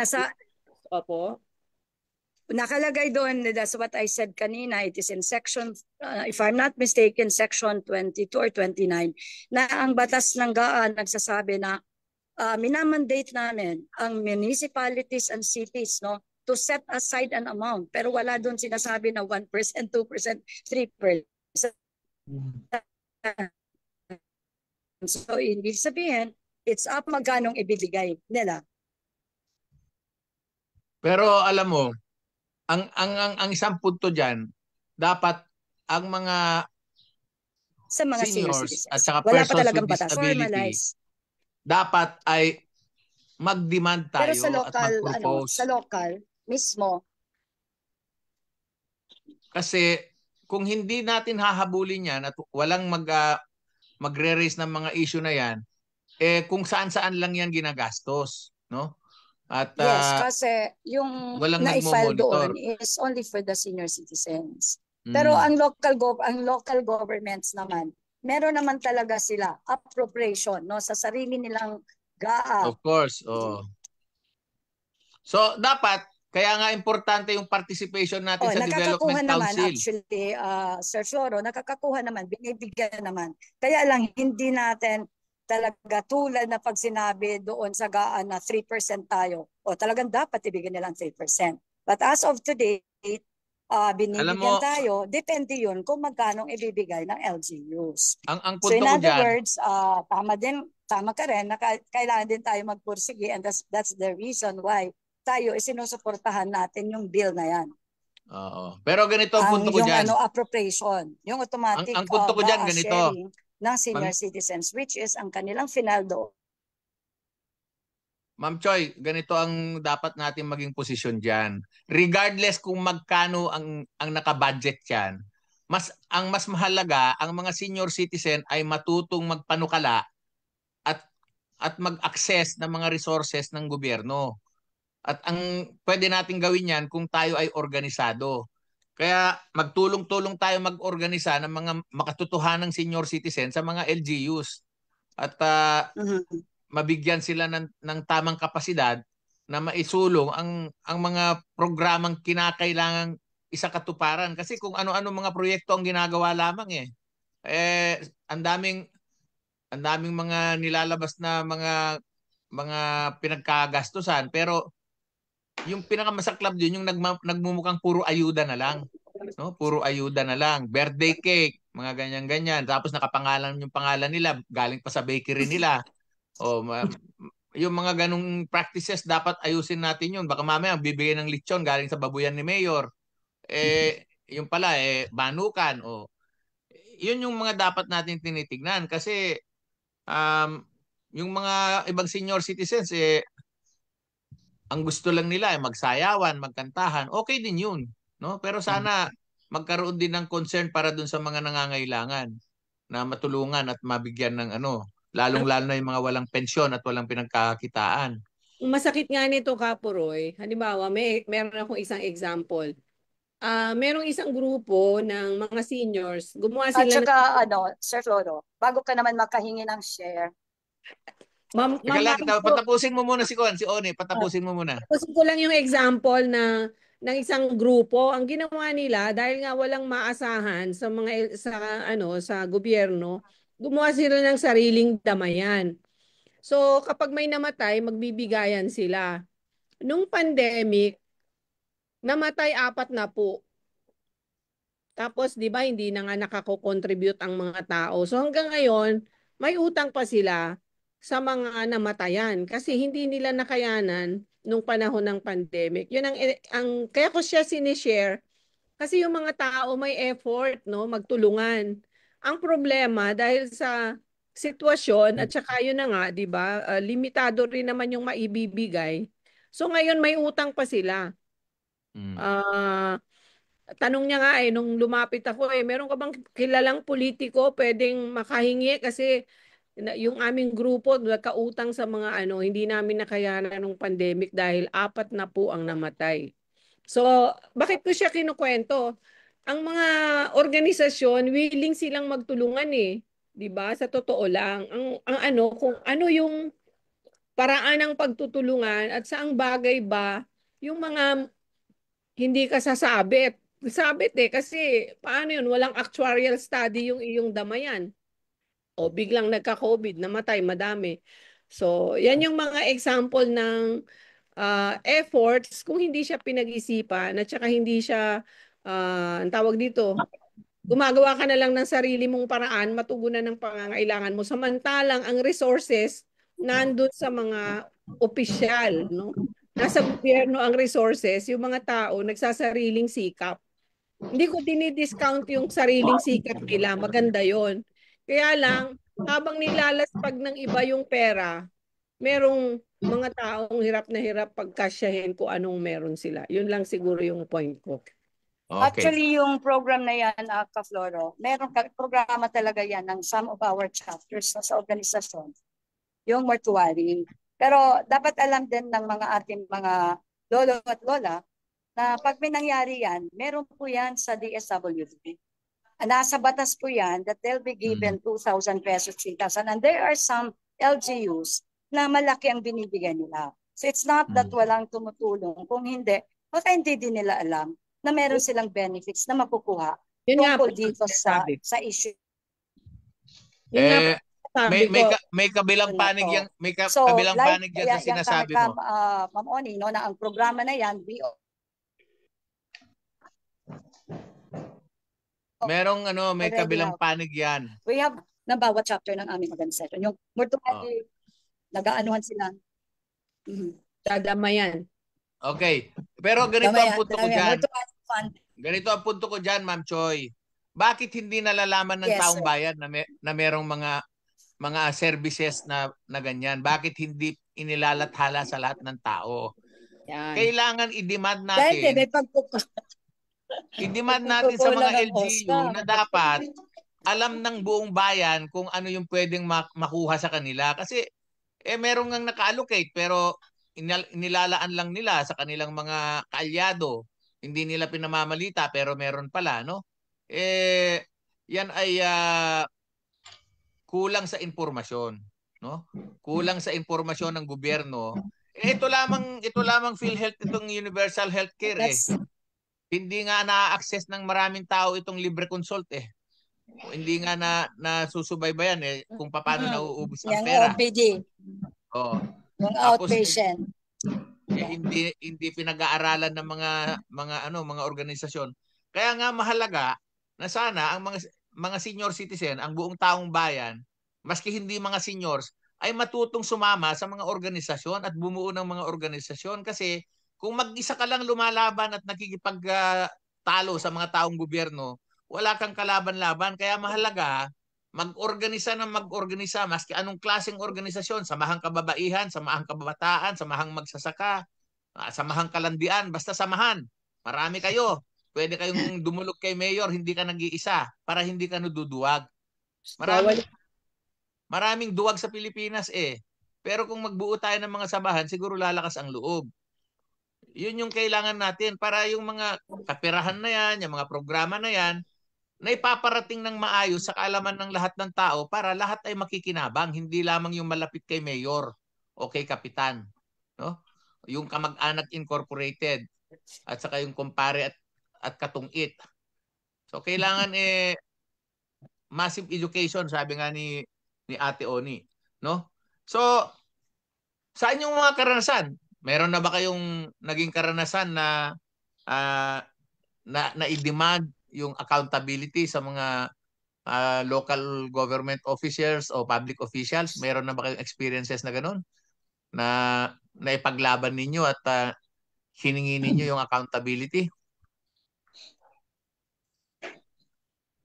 [SPEAKER 4] nakalagay doon, that's what I said kanina, it is in section, if I'm not mistaken, section 22 or 29, na ang batas ng GAA nagsasabi na minamandate namin ang municipalities and cities, no, to set aside an amount. Pero wala doon sinasabi na 1%, 2%, 3%. So, ibig sabihin, it's up magkanong ibibigay nila.
[SPEAKER 2] Pero alam mo, ang isang punto diyan, dapat ang mga
[SPEAKER 4] sa mga
[SPEAKER 2] seniors at
[SPEAKER 4] citizens.
[SPEAKER 2] saka
[SPEAKER 4] Wala pa
[SPEAKER 2] persons
[SPEAKER 4] talagang
[SPEAKER 2] with
[SPEAKER 4] batas.
[SPEAKER 2] disability,
[SPEAKER 4] Formalized.
[SPEAKER 2] dapat ay mag-demand tayo
[SPEAKER 4] Pero sa local,
[SPEAKER 2] at mag-propose.
[SPEAKER 4] sa local mismo.
[SPEAKER 2] Kasi kung hindi natin hahabulin yan at walang magre-raise ng mga issue na yan, kung saan-saan lang yan ginagastos, no? At
[SPEAKER 4] yes, kasi yung
[SPEAKER 2] walang
[SPEAKER 4] na-file
[SPEAKER 2] nagmo-monitor.
[SPEAKER 4] doon is only for the senior citizens. Pero ang local governments naman, meron naman talaga sila appropriation, no, sa sarili nilang GAA.
[SPEAKER 2] Of course, So dapat kaya nga importante yung participation natin sa Development Council.
[SPEAKER 4] Naman actually, Sir Floro, nakakakuha naman, binibigyan naman. Kaya lang hindi natin talaga tulad na pag sinabi doon sa GAA na 3% tayo. O talagang dapat ibigyan nilang 3%. But as of today, binibigyan tayo, depende yun kung magkano ibibigay ng LGUs.
[SPEAKER 2] Ang
[SPEAKER 4] so
[SPEAKER 2] punto
[SPEAKER 4] in other
[SPEAKER 2] ko dyan,
[SPEAKER 4] words, tama ka rin, na kailangan din tayo magpursige and that's the reason why tayo isinusuportahan natin yung bill na yan.
[SPEAKER 2] Oo. Pero ganito ang punto ko dyan.
[SPEAKER 4] Yung appropriation, yung automatic
[SPEAKER 2] ang punto ko dyan, ganito.
[SPEAKER 4] sharing ng senior citizens, which is ang kanilang finaldo.
[SPEAKER 2] Ma'am Choi, ganito ang dapat natin maging posisyon dyan. Regardless kung magkano ang nakabudget dyan, ang mas mahalaga, ang mga senior citizen ay matutong magpanukala at mag-access ng mga resources ng gobyerno. At ang pwede natin gawin yan kung tayo ay organisado. Kaya magtulong-tulong tayo mag-organisa ng mga makatotohanang senior citizen sa mga LGUs. At mabigyan sila ng tamang kapasidad na maisulong ang mga programang kinakailangang isakatuparan. Kasi kung ano-ano mga proyekto ang ginagawa lamang ang daming mga nilalabas na mga pinagkagastusan, pero yung pinakamasaklap din yung nagmumukhang puro ayuda na lang, no? Puro ayuda na lang, birthday cake, mga ganyan-ganyan. Tapos nakapangalan yung pangalan nila, galing pa sa bakery nila. Yung mga ganung practices dapat ayusin natin yun. Baka mamaya bibigay ng lechon galing sa babuyan ni Mayor. Yung pala banukan. Yun yung mga dapat natin tinitignan kasi yung mga ibang senior citizens ang gusto lang nila ay magsayawan, magkantahan. Okay din yun, no? Pero sana magkaroon din ng concern para dun sa mga nangangailangan na matulungan at mabigyan ng lalong-lalo na yung mga walang pensyon at walang pinagkakakitaan.
[SPEAKER 3] Masakit nga nito, Kapuroy. Halimbawa, meron akong isang example. Merong isang grupo ng mga seniors, gumawa sila
[SPEAKER 4] At saka, Sir Floro, bago ka naman makahingi ng share.
[SPEAKER 2] Patapusin mo muna si Oni, patapusin mo muna.
[SPEAKER 3] Patapusin ko lang yung example ng isang grupo. Ang ginawa nila, dahil nga walang maasahan sa gobyerno, gumawa sila ng sariling damayan. So, kapag may namatay, magbibigayan sila. Nung pandemic, namatay 4 na po. Tapos, di ba, hindi na nga nakako-contribute ang mga tao. So, hanggang ngayon, may utang pa sila sa mga namatayan kasi hindi nila nakayanan nung panahon ng pandemic. Yun kaya ko siya sinishare kasi yung mga tao may effort, no, magtulungan. Ang problema dahil sa sitwasyon at saka yun na nga, 'di ba? Limitado rin naman yung maibibigay. So ngayon may utang pa sila. Tanong niya nga nung lumapit ako meron ka bang kilalang politiko pwedeng makahingi kasi yung aming grupo nagkautang sa mga hindi namin nakayanan ng pandemic dahil 4 na po ang namatay. So, bakit ko siya kinukwento? Ang mga organisasyon willing silang magtulungan 'di ba? Sa totoo lang, kung ano yung paraan ng pagtutulungan at saang bagay ba yung mga hindi ka sasabit. Sabit kasi paano yun? Walang actuarial study yung iyong damayan. O biglang nagka-COVID, namatay, madami. So, yan yung mga example ng efforts kung hindi siya pinag-isipan at saka hindi siya, ang tawag dito, gumagawa ka na lang ng sarili mong paraan, matugunan ng pangangailangan mo. Samantalang ang resources nandun sa mga opisyal, no? Nasa gobyerno ang resources, yung mga tao nagsasariling sikap. Hindi ko dinidiscount yung sariling sikap nila, maganda yon. Kaya lang, habang nilalaspag ng iba yung pera, merong mga taong hirap na hirap pagkasyahin kung anong meron sila. Yun lang siguro yung point ko.
[SPEAKER 2] Okay.
[SPEAKER 4] Actually, yung program na yan, Ka-Floro, programa talaga yan ng some of our chapters sa organisasyon, yung mortuary. Pero dapat alam din ng mga ating mga lolo at lola na pag may nangyari yan, meron po yan sa DSWD. Nasa batas po yan that they'll be given 2,000 pesos, 3,000. And there are some LGUs na malaki ang binibigyan nila. So it's not that walang tumutulong. Kung hindi, baka hindi din nila alam na meron silang benefits na makukuha tungkol dito sa issue.
[SPEAKER 2] May kabilang panig yan, kabilang panig yan sa sinasabi mo.
[SPEAKER 4] Ma'am Oni, no, na ang programa na yan,
[SPEAKER 2] may kabilang panig yan.
[SPEAKER 4] We have na bawat chapter ng aming organisasyon. Yung mortuary, nag-aanuhan sila.
[SPEAKER 3] Dadamayan.
[SPEAKER 2] Okay. Pero ganito ang punto ko dyan. Ganito ang punto ko dyan, Ma'am Choy. Bakit hindi nalalaman ng taong bayan na merong mga services na ganyan? Bakit hindi inilalathala sa lahat ng tao? Yan. Kailangan i-demand natin. I-demand natin sa mga LGU na dapat alam ng buong bayan kung ano yung pwedeng makuha sa kanila. Kasi merong ngang naka-allocate pero inilalaan lang nila sa kanilang mga kaalyado. Hindi nila pinamamalita pero meron pala, no? Yan ay kulang sa impormasyon, no? Kulang sa impormasyon ng gobyerno. Ito lamang PhilHealth, itong universal healthcare Hindi nga na-access ng maraming tao itong libre consult Hindi nga na susubaybayan kung paano nauubos ang pera.
[SPEAKER 4] Yung OPD. Yung outpatient.
[SPEAKER 2] Hindi pinag-aaralan ng mga organisasyon. Kaya nga mahalaga na sana ang mga senior citizen, ang buong taong bayan, maski hindi mga seniors, ay matutong sumama sa mga organisasyon at bumuo ng mga organisasyon kasi kung mag-isa ka lang lumalaban at nakikipagtalo sa mga taong gobyerno, wala kang kalaban-laban. Kaya mahalaga mag-organisa maski anong klaseng organisasyon, samahang kababaihan, samahang kababataan, samahang magsasaka, samahang kalandian, basta samahan. Marami kayo. Pwede kayong dumulog kay mayor, hindi ka nag-iisa para hindi ka naduduwag. Maraming duwag sa Pilipinas Pero kung magbuo tayo ng mga samahan, siguro lalakas ang loob. Yun yung kailangan natin para yung mga kapirahan na yan, yung mga programa na yan, na ipaparating ng maayos sa kaalaman ng lahat ng tao para lahat ay makikinabang, hindi lamang yung malapit kay mayor o kay kapitan, no? Yung kamag-anak incorporated at saka yung kumpare at katungit. So kailangan massive education, sabi nga ni Ate Oni, no? So saan yung mga karanasan? Meron na ba kayong naging karanasan na i-demand yung accountability sa mga local government officers o public officials? Meron na ba kayong experiences na ganun? Na ipaglaban ninyo at hiningi ninyo yung accountability?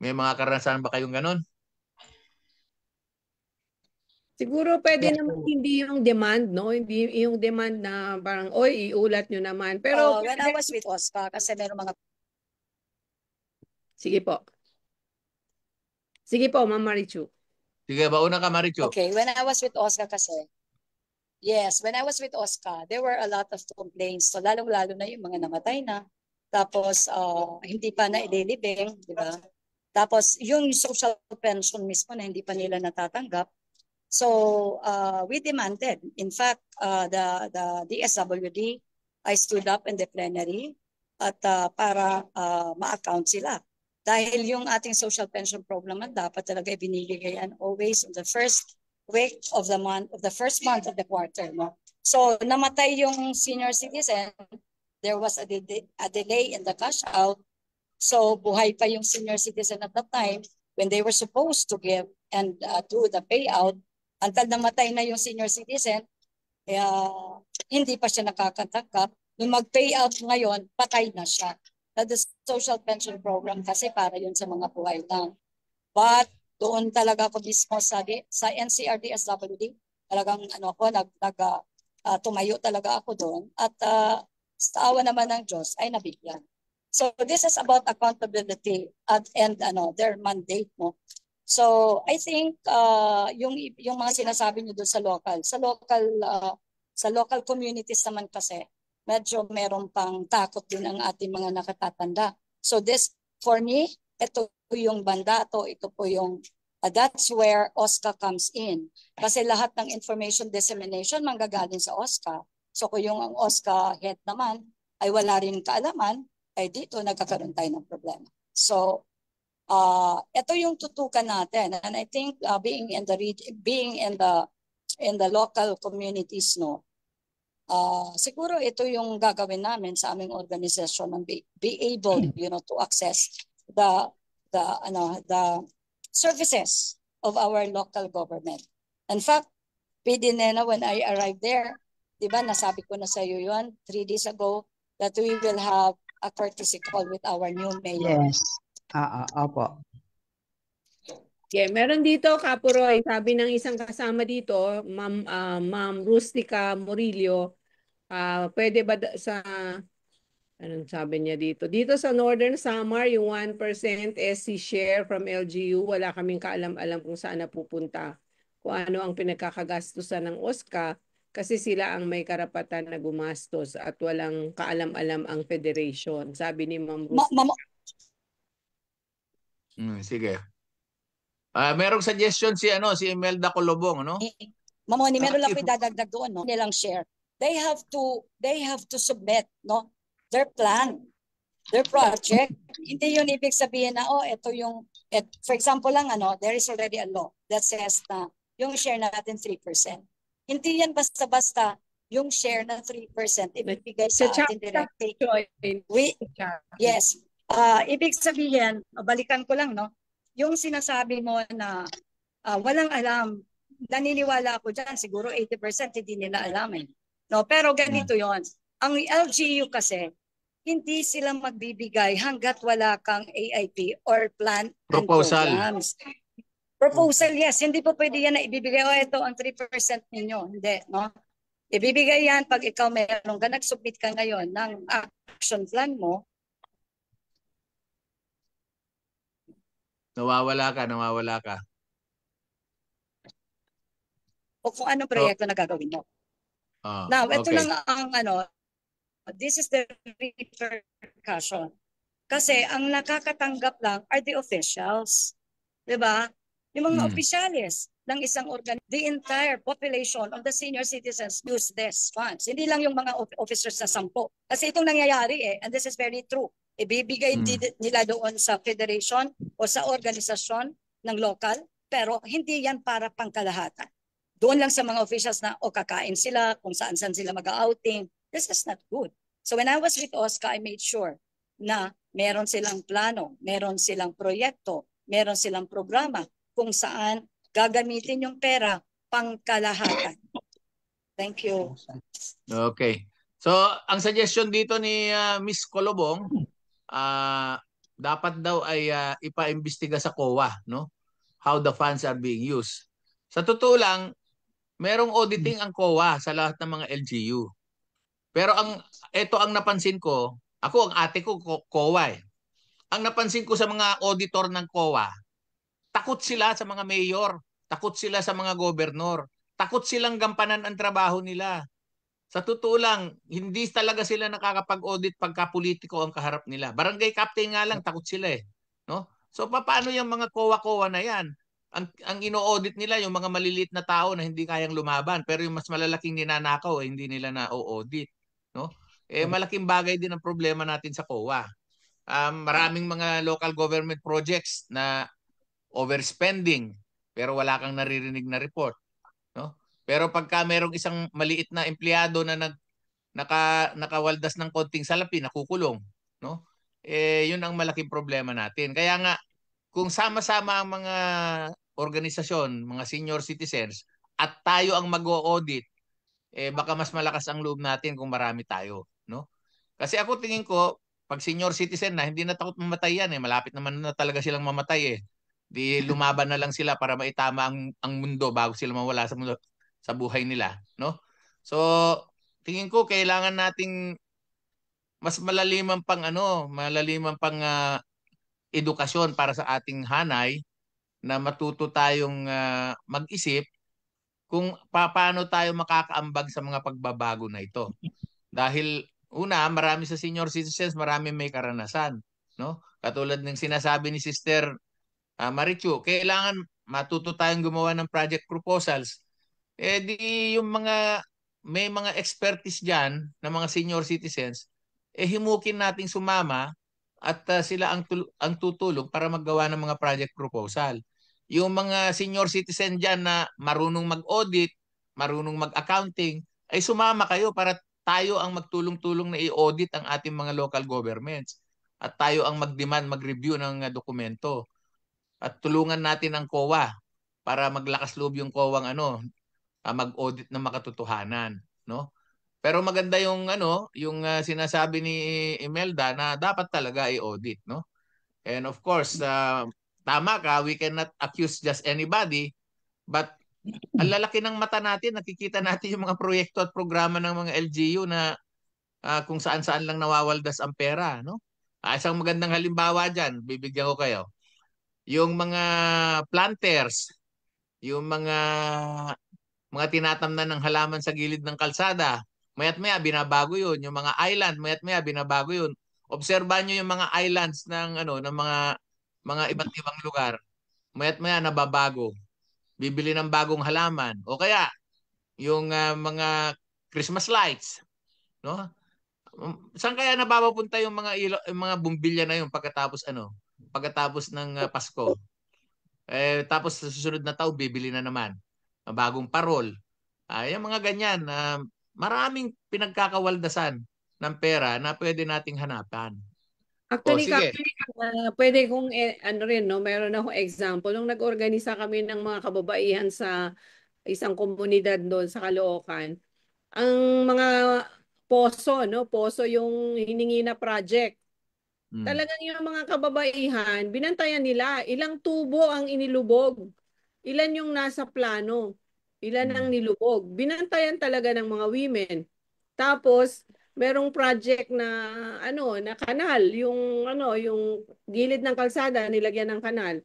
[SPEAKER 2] May mga karanasan ba kayong ganun?
[SPEAKER 3] Siguro pwede naman hindi yung demand, no? Hindi yung demand na parang, oy, iulat nyo naman. Pero
[SPEAKER 4] when I was with OSCA, kasi meron mga...
[SPEAKER 3] Sige po. Sige po, Ma'am Marichu.
[SPEAKER 2] Sige, bauna ka, Marichu.
[SPEAKER 4] Okay, when I was with OSCA kasi, when I was with OSCA, there were a lot of complaints. So lalong-lalo na yung mga namatay na. Tapos, hindi pa na ililibing, di ba? Tapos, yung social pension mismo na hindi pa nila natatanggap. So we demanded. In fact, the DSWD, I stood up in the plenary at para ma-account sila. Dahil yung ating social pension program dapat talaga ibinigay yan always on the first week of the month, of the first month of the quarter. No? So namatay yung senior citizen, there was a delay in the cash out. So buhay pa yung senior citizen at that time when they were supposed to give and do the payout. Until namatay na yung senior citizen, hindi pa siya nakakatanggap. Yung mag-payout ngayon, patay na siya. Na the social pension program kasi para yun sa mga buhay lang. But doon talaga ako mismo sa NCRDSWD, talagang tumayo talaga ako doon. At sa awa naman ng Diyos ay nabigyan. So this is about accountability and their mandate mo. So I think yung mga sinasabi niyo doon sa local communities naman kasi medyo meron pang takot din ang ating mga nakatatanda. So this for me, ito yung banda to, ito po yung that's where OSCA comes in. Kasi lahat ng information dissemination manggagaling sa OSCA. So kung yung ang OSCA head naman ay wala rin kaalaman, ay dito nagkakaroon tayo ng problema. So ito yung tutukan natin, and I think being in the local communities, no, siguro ito yung gagawin namin sa aming organisasyon and be able, to access the services of our local government. In fact, PD Nena, when I arrived there, di ba, nasabi ko na sa iyo yun 3 days ago that we will have a courtesy call with our new mayor.
[SPEAKER 5] Yes. Opo.
[SPEAKER 3] Yeah, meron dito, Kapuroy, sabi ng isang kasama dito, Ma'am Rustica Murillo, pwede ba sa, anong sabi niya dito? Dito sa Northern Samar, yung 1% SC share from LGU, wala kaming kaalam-alam kung saan napupunta. Kung ano ang pinagkakagastusan ng OSCA, kasi sila ang may karapatan na gumastos at walang kaalam-alam ang federation. Sabi ni Ma'am Rustica.
[SPEAKER 2] Sige. Merong suggestion si Imelda Colobong, no?
[SPEAKER 4] Mamoni, meron lang ko idadagdag doon, no? Nilang share. They have to submit, no, their plan, their project. Hindi yun ibig sabihin na ito yung for example lang there is already a law that says na yung share natin 3%. Hindi yan basta-basta yung share na 3% ibibigay sa atin directly. Yes. Ibig sabihin, balikan ko lang, no? Yung sinasabi mo na walang alam, naniniwala ako dyan, siguro 80% hindi nila alam eh. No, pero ganito yon. Ang LGU kasi, hindi sila magbibigay hanggat wala kang AIP or plan and programs. Proposal, yes. Hindi po pwede yan na ibibigay, ito ang 3% ninyo. Hindi, no? Ibibigay yan pag ikaw meron ka, nag-submit ka ngayon ng action plan mo.
[SPEAKER 2] Nawawala ka.
[SPEAKER 4] O kung anong proyekto na gagawin mo. Now, ito lang ang this is the repercussion. Kasi ang nakakatanggap lang are the officials. Diba? Yung mga opisyalis ng isang the entire population of the senior citizens use these funds. Hindi lang yung mga officers sa 10. Kasi itong nangyayari and this is very true. Ibibigay nila doon sa federation o sa organisasyon ng local, pero hindi yan para pangkalahatan. Doon lang sa mga officials na kakain sila, kung saan-saan sila mag-outing. This is not good. So when I was with OSCA, I made sure na meron silang plano, meron silang proyekto, meron silang programa kung saan gagamitin yung pera pangkalahatan. Thank you.
[SPEAKER 2] Okay. So ang suggestion dito ni Miss Colobong, dapat daw ay ipaimbestiga sa COA, no? How the funds are being used. Sa totoo lang, merong auditing ang COA sa lahat ng mga LGU. Pero ito ang napansin ko, ang ate ko COA eh. Ang napansin ko sa mga auditor ng COA, takot sila sa mga mayor, takot sila sa mga gobernador, takot silang gampanan ang trabaho nila. Sa totoo lang, hindi talaga sila nakakapag-audit pagka politiko ang kaharap nila. Barangay captain nga lang, takot sila eh. No? So paano yung mga COA na yan? Ang ino-audit nila yung mga maliliit na tao na hindi kayang lumaban, pero yung mas malalaking ninanakaw hindi nila na-audit. No? Malaking bagay din ang problema natin sa COA. Maraming mga local government projects na overspending pero wala kang naririnig na report. Pero pagka merong isang maliit na empleyado na nakawaldas ng konting salapi, nakukulong, no? Yun ang malaking problema natin. Kaya nga, kung sama-sama ang mga organisasyon, mga senior citizens, at tayo ang mag-o-audit, baka mas malakas ang loob natin kung marami tayo, no? Kasi ako tingin ko, pag senior citizen na, hindi na takot mamatay yan. Malapit naman na talaga silang mamatay. Di lumaban na lang sila para maitama ang mundo bago sila mawala sa mundo, sa buhay nila, no? So, tingin ko kailangan nating mas malaliman pang edukasyon para sa ating hanay na matuto tayong mag-isip kung paano tayo makakaambag sa mga pagbabago na ito. Dahil una, marami sa senior citizens, marami may karanasan, no? Katulad ng sinasabi ni Sister Marichu, kailangan matuto tayong gumawa ng project proposals. Di yung may mga expertise diyan na mga senior citizens, himukin nating sumama at sila ang tutulong para maggawa ng mga project proposal. Yung mga senior citizen diyan na marunong mag-audit, marunong mag-accounting, ay sumama kayo para tayo ang magtulong-tulong na i-audit ang ating mga local governments. At tayo ang mag-demand, mag-review ng dokumento. At tulungan natin ang COA para maglakas loob yung COA mag-audit ng makatotohanan, no? Pero maganda yung sinasabi ni Imelda na dapat talaga i-audit, no? And of course, tama ka, we cannot accuse just anybody, but ang lalaki ng mata natin, nakikita natin yung mga proyekto at programa ng mga LGU na kung saan-saan lang nawawaldas ang pera, no? Isang magandang halimbawa diyan, bibigyan ko kayo. Yung mga planters, yung mga tinatamnan ng halaman sa gilid ng kalsada, mayat maya binabago yun. Yung mga island, mayat maya binabago yun. Obserbahan nyo yung mga islands ng mga iba't ibang lugar. Mayat maya nababago. Bibili ng bagong halaman. O kaya yung mga Christmas lights, no? Saan kaya nababapunta yung mga bumbilya na yun pagkatapos ng Pasko? Tapos sa susunod na taon bibili na naman bagong parol. Yung mga ganyan, maraming pinagkakawaldasan ng pera na pwede nating hanapan.
[SPEAKER 3] Actually,
[SPEAKER 2] Sige.
[SPEAKER 3] pwede kong meron akong example. Nung nag-organisa kami ng mga kababaihan sa isang komunidad doon sa Caloocan, ang mga poso yung hiningi na project. Talagang yung mga kababaihan, binantayan nila ilang tubo ang inilubog. Ilan yung nasa plano? Ilan ang nilubog? Binantayan talaga ng mga women. Tapos, merong project na na kanal, yung gilid ng kalsada nilagyan ng kanal.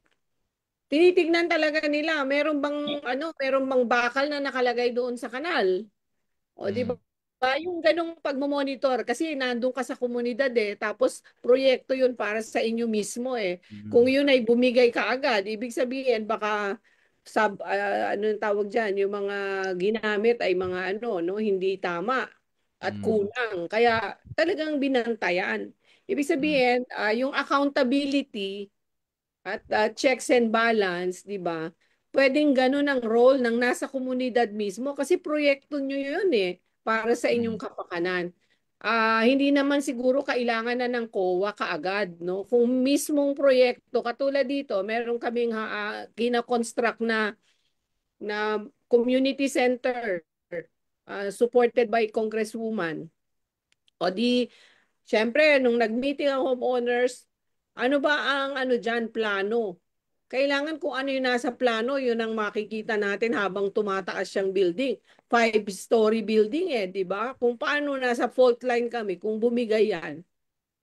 [SPEAKER 3] Tinitignan talaga nila, meron bang bakal na nakalagay doon sa kanal? O di ba? Yung ganong pagmomonitor kasi nandun ka sa komunidad tapos proyekto yun para sa inyo mismo Kung yun ay bumigay ka agad, ibig sabihin baka anong tawag diyan, yung mga ginamit ay mga hindi tama at kulang. Kaya talagang binantayan. Ibig sabihin, yung accountability at checks and balance, di ba? Pwedeng ganun ang role ng nasa komunidad mismo kasi proyekto nyo yun para sa inyong kapakanan. Hindi naman siguro kailangan na ng COA kaagad, no? Kung mismong proyekto, katulad dito, meron kaming kina-construct na community center supported by Congresswoman. O di, syempre, nung nag-meeting ang homeowners, ano ba ang dyan, plano? Kailangan kung ano yung nasa plano, yun ang makikita natin habang tumataas siyang building. 5-story building di ba? Kung paano nasa fault line kami, kung bumigay yan.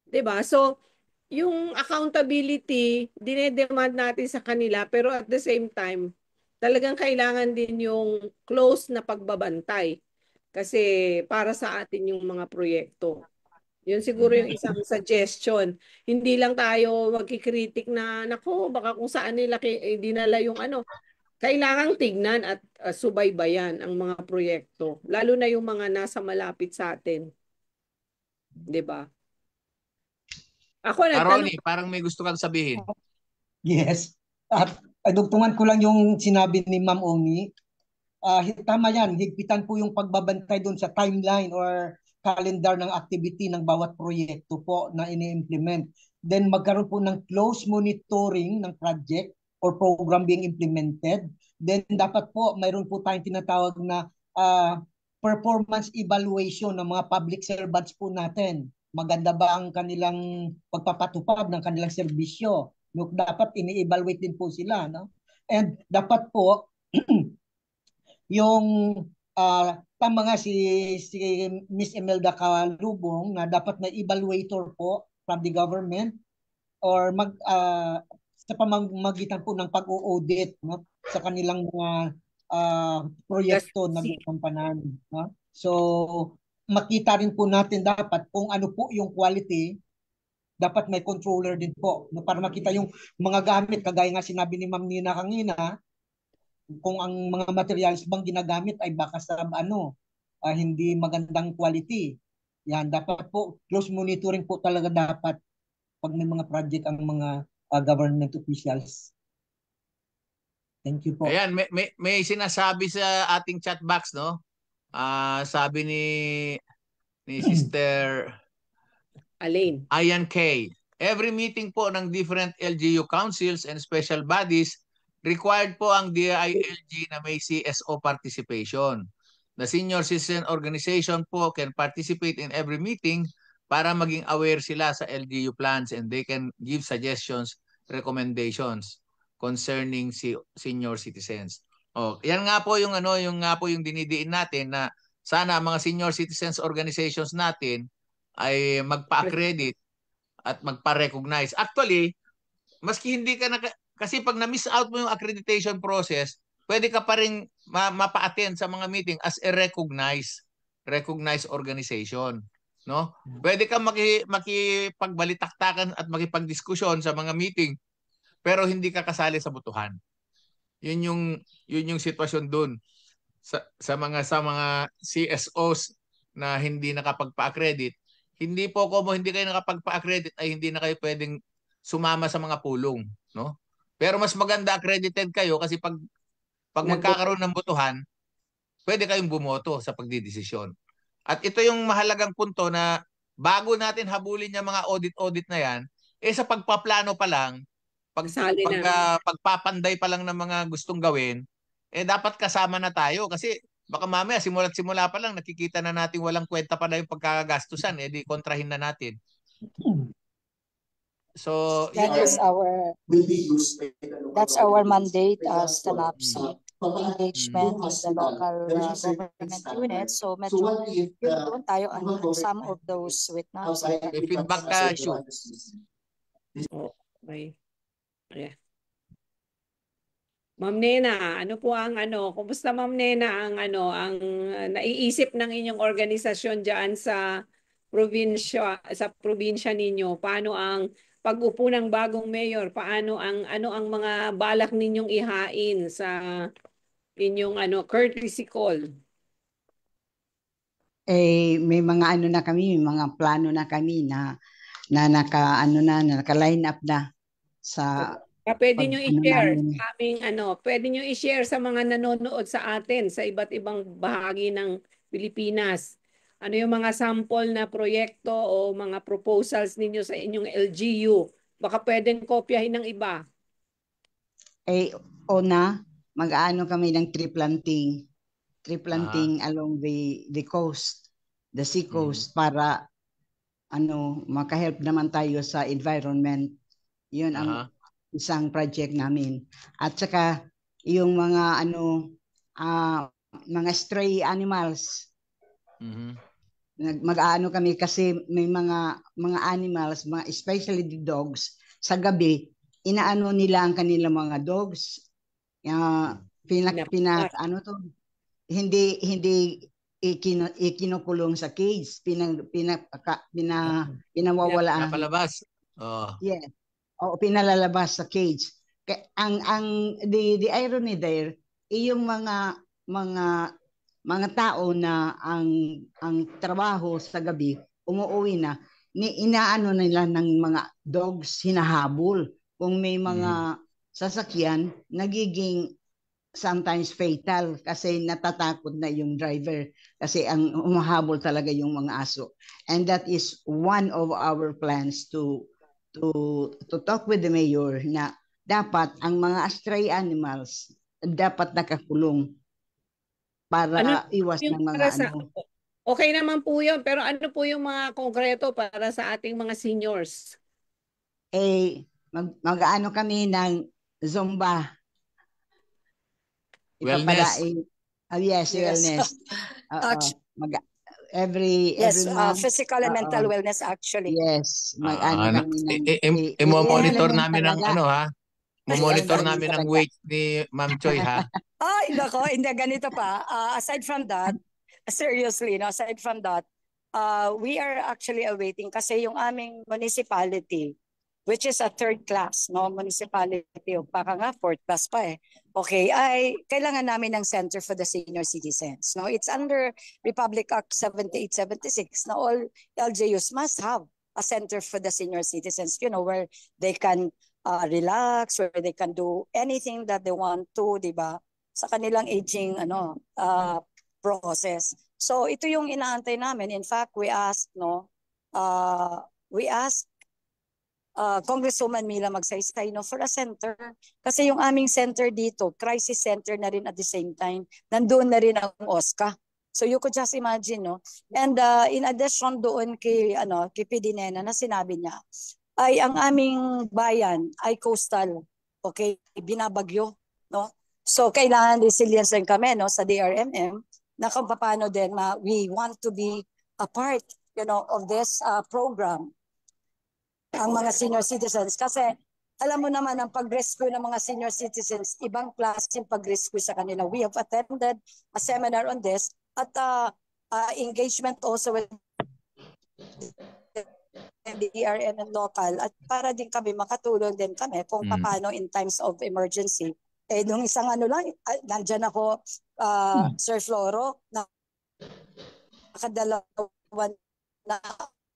[SPEAKER 3] Di ba? So, yung accountability, dinedemand natin sa kanila, pero at the same time, talagang kailangan din yung close na pagbabantay. Kasi para sa atin yung mga proyekto. Yun siguro yung isang suggestion. Hindi lang tayo magkikritik na, nako, baka kung saan nila dinala yung Kailangang tignan at subaybayan ang mga proyekto. Lalo na yung mga nasa malapit sa atin. 'Di ba? Ako nagtanong.
[SPEAKER 2] Ronnie, parang may gusto kang sabihin.
[SPEAKER 6] Yes. At dugtungan ko lang yung sinabi ni Ma'am Oni. tama yan, higpitan po yung pagbabantay doon sa timeline or calendar ng activity ng bawat proyekto po na ini-implement. Then magkaroon po ng close monitoring ng project or program being implemented. Then dapat po mayroon po tayong tinatawag na performance evaluation ng mga public servants po natin. Maganda ba ang kanilang pagpapatupad ng kanilang serbisyo? Dapat ini-evaluate din po sila, no? And dapat po yung tama nga si Miss Imelda Calubong na dapat may evaluator po from the government or sa pamamagitan po ng pag-audit, no, sa kanilang mga proyekto na gagampanan, no? So makita rin po natin dapat kung ano po yung quality. Dapat may controller din po, no, para makita yung mga gamit, kagaya nga sinabi ni Ma'am Nina kanina, kung ang mga materials bang ginagamit ay baka sa hindi magandang quality. Yan, dapat po close monitoring po talaga dapat pag may mga project ang mga government officials. Thank you po.
[SPEAKER 2] Ayan, may sinasabi sa ating chat box, no? Sabi ni Sister
[SPEAKER 3] Alain
[SPEAKER 2] Ayan K. Every meeting po ng different LGU councils and special bodies, required po ang DILG na may CSO participation. The senior citizen organization po can participate in every meeting para maging aware sila sa LGU plans and they can give suggestions, recommendations concerning senior citizens. Yan nga po yung yung dinidiin natin na sana mga senior citizens organizations natin ay magpa-accredit at magpa-recognize. Actually, maski hindi ka kasi pag na-miss out mo yung accreditation process, pwede ka pa rin mapa-attend sa mga meeting as a recognized organization, no? Pwede ka makipagbalitaktakan at makipagdiskusyon sa mga meeting pero hindi ka kasali sa botohan. Yun yung sitwasyon doon sa mga CSOs na hindi nakapagpa-accredit. Hindi kayo nakapagpa-accredit ay hindi na kayo pwedeng sumama sa mga pulong, no? Pero mas maganda accredited kayo kasi pag magkakaroon ng botohan, pwede kayong bumoto sa pagdidesisyon. At ito yung mahalagang punto na bago natin habulin yung mga audit na yan, sa pagpaplano pa lang, pagpapanday pa lang ng mga gustong gawin, dapat kasama na tayo kasi baka mamaya simula pa lang nakikita na natin walang kwenta pa na yung pagkakagastusan, di kontrahin na natin. So
[SPEAKER 4] that's our mandate as the NAPC, engagement with the local government units. So medyo yun tayo some of those with NAPC.
[SPEAKER 2] May feedback ka, Shu.
[SPEAKER 3] Okay. Yeah. Ma'am Nena, ano po ang kumusta Ma'am Nena ang naiisip ng inyong organisasyon diyan sa probinsya ninyo? Paano ang pag-upo ng bagong mayor? Paano ang mga balak ninyong ihain sa inyong courtesy call?
[SPEAKER 5] May mga na kami, may mga plano na kami na naka-line up na sa
[SPEAKER 3] pwede nyo i-share sa aming pwede nyo i-share sa mga nanonood sa atin sa iba't ibang bahagi ng Pilipinas. Ano yung mga sample na proyekto o mga proposals ninyo sa inyong LGU? Baka pwedeng kopyahin ng iba.
[SPEAKER 5] Mag-aano kami ng tree planting along the coast, the sea coast, para maka-help naman tayo sa environment. Yun ang isang project namin. At saka yung mga mga stray animals. Mag-aano kami kasi may mga animals, especially the dogs, sa gabi inaano nila ang kanilang mga dogs. Hindi ikinukulong sa cage, pinawawalaan.
[SPEAKER 2] Pinapalabas.
[SPEAKER 5] Yeah. O pinalalabas sa cage. The irony there, yung mga tao na ang trabaho sa gabi, umuwi na, inaano nila ng mga dogs, hinahabol. Kung may mga sasakyan, nagiging sometimes fatal kasi natatakot na yung driver kasi ang humahabol talaga yung mga aso. And that is one of our plans to talk with the mayor na dapat ang mga stray animals dapat nakakulong para iwas ng mga
[SPEAKER 3] Okay naman po yun, pero ano po yung mga konkreto para sa ating mga seniors?
[SPEAKER 5] Mag-ano kami ng Zumba.
[SPEAKER 2] Wellness.
[SPEAKER 5] Yes, wellness. Every month.
[SPEAKER 4] Physical and mental wellness actually.
[SPEAKER 5] Yes, mag-ano kami ng
[SPEAKER 2] i-monitor namin ng Monitor namin ang weight ni Ma'am Choi, ha?
[SPEAKER 4] Ay, nako, hindi ganito pa. Aside from that, seriously, no, aside from that, we are actually awaiting kasi yung aming municipality, which is a third class, no, municipality, baka nga fourth class pa eh. Okay, ay kailangan namin ng Center for the Senior Citizens. No, it's under Republic Act 7876. Na all LGUs must have a Center for the Senior Citizens, you know, where they can relax, where they can do anything that they want to, di ba? Sa kanilang aging process. So ito yung inaantay namin. In fact, we asked Congresswoman Mila Magsaysay for a center. Kasi yung aming center dito, crisis center na rin at the same time. Nandoon na rin ang OSCA. So you could just imagine, no? And in addition doon kay PD Nena na sinabi niya, ay ang aming bayan ay coastal, okay, binabagyo, no? So kailangan resilience rin kami, no, sa DRMM na kung paano din we want to be a part, you know, of this program, ang mga senior citizens. Kasi alam mo naman ang pag-rescue ng mga senior citizens, ibang klase yung pag-rescue sa kanila. We have attended a seminar on this at engagement also with the DRM and local at para din kami makatulong din kami kung paano in times of emergency. Nung isang nandyan ako, Sir Floro, nakadalawan na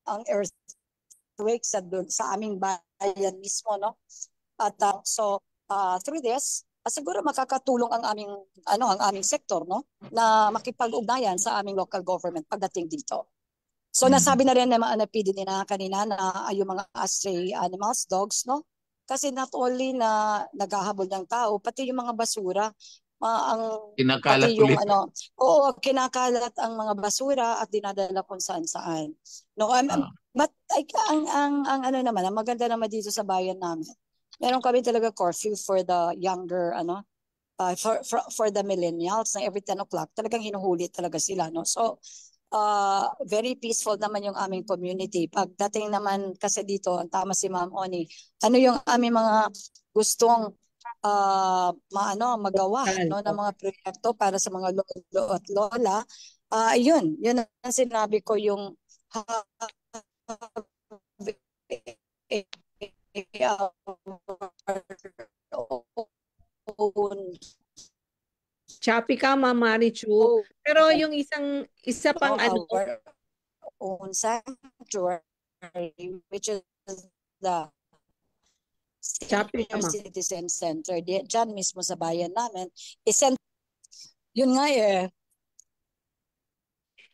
[SPEAKER 4] ang earthquake sa aming bayan mismo, no? At through this, siguro makakatulong ang aming sektor, no, na makipag-ugnayan sa aming local government pagdating dito. So nasabi na rin naman na PD nila kanina na yung mga stray animals, dogs, no? Kasi not only na naghahabol ng tao, pati yung mga basura,
[SPEAKER 2] kinakalat ulit.
[SPEAKER 4] Kinakalat ang mga basura at dinadala kung saan-saan. No, but ang maganda naman dito sa bayan namin. Meron kami talaga curfew for the younger for the millennials na every 10 o'clock talagang hinuhuli talaga sila, no? So very peaceful naman yung aming community. Pagdating naman kasi dito, ang tama si Ma'am Oni, ano yung aming mga gustong magawa, no, ng mga proyekto para sa mga lolo at lola. Yun ang sinabi ko, yung
[SPEAKER 3] Choppy ka, Ma'am Marichu. Pero yung isa pang
[SPEAKER 4] our own sanctuary, which is the Senior Citizen Center, dyan mismo sa bayan namin. Yun nga eh.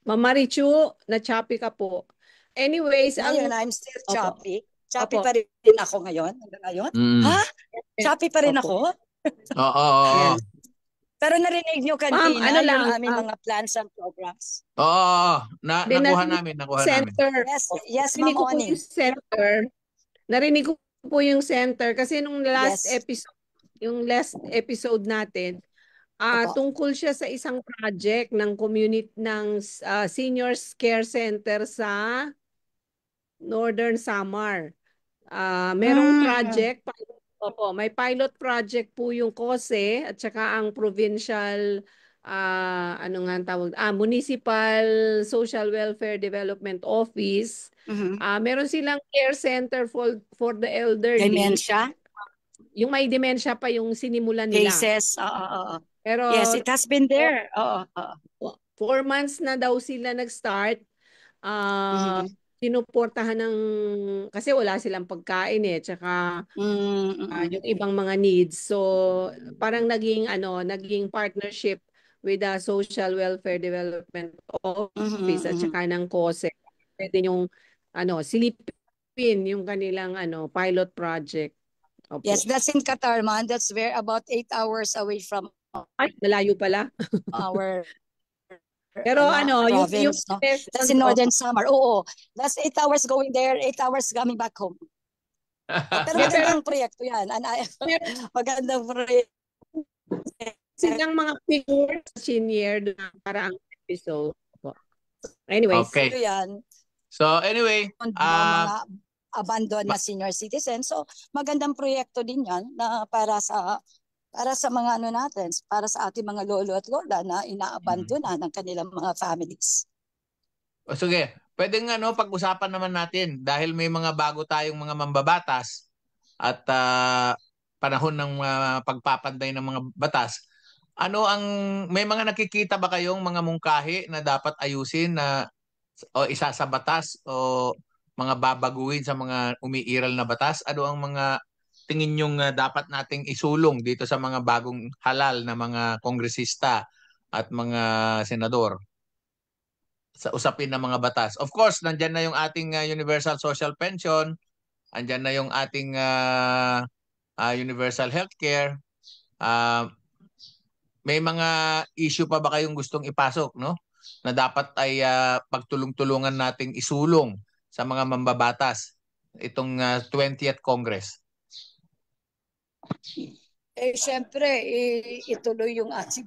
[SPEAKER 3] Ma'am Marichu, na-choppy ka po. Anyways,
[SPEAKER 4] I'm still choppy. Choppy pa rin ako ngayon. Ha? Choppy pa rin ako?
[SPEAKER 2] Oo.
[SPEAKER 4] Pero narinig nyo kanina yung aming mga plans and programs.
[SPEAKER 2] Oo, nakuha namin.
[SPEAKER 4] Yes, Ma'am Oni.
[SPEAKER 3] Narinig ko po yung center kasi nung last episode natin, tungkol siya sa isang project ng community ng Seniors Care Center sa Northern Samar. Merong project, may pilot project po yung COSE at saka ang provincial Municipal Social Welfare Development Office. Meron silang care center for the elderly.
[SPEAKER 4] Dementia?
[SPEAKER 3] Yung may dementia pa yung sinimulan nila.
[SPEAKER 4] Cases,
[SPEAKER 3] Pero
[SPEAKER 4] yes, it has been there.
[SPEAKER 3] 4 months na daw sila nag-start. sinuportahan ng, kasi wala silang pagkain tsaka yung ibang mga needs. So parang naging partnership with the Social Welfare Development Office at saka ng COSE. Pwede yung silipin yung kanilang pilot project. Opo.
[SPEAKER 4] Yes, that's in Qatar, man. That's about 8 hours away from
[SPEAKER 3] Ay, malayo pala.
[SPEAKER 4] our
[SPEAKER 3] Pero
[SPEAKER 4] province, no? That's in Northern Samar. Oo, that's 8 hours going there, 8 hours coming back home. Pero magandang proyekto yan. Magandang proyekto.
[SPEAKER 3] Silang mga figures senior para ang episode. Anyways.
[SPEAKER 2] Okay. So anyway,
[SPEAKER 4] mga abandoned na senior citizens. So magandang proyekto din yan na para sa mga natin, para sa ating mga lolo at lola na inaabandona ng kanilang mga families.
[SPEAKER 2] O sige, pwedeng pag-usapan naman natin dahil may mga bago tayong mga mambabatas at panahon ng pagpapanday ng mga batas. May mga nakikita ba kayong mga mungkahi na dapat ayusin o isa sa batas o mga babaguhin sa mga umiiral na batas? Ano ang mga tingin nyong dapat nating isulong dito sa mga bagong halal na mga kongresista at mga senador sa usapin ng mga batas? Of course, nandyan na yung ating universal social pension, andyan na yung ating universal healthcare. May mga issue pa ba kayong gustong ipasok, no? Na dapat ay pagtulong-tulungan nating isulong sa mga mambabatas itong 20th Congress.
[SPEAKER 4] Siyempre, ituloy yung ating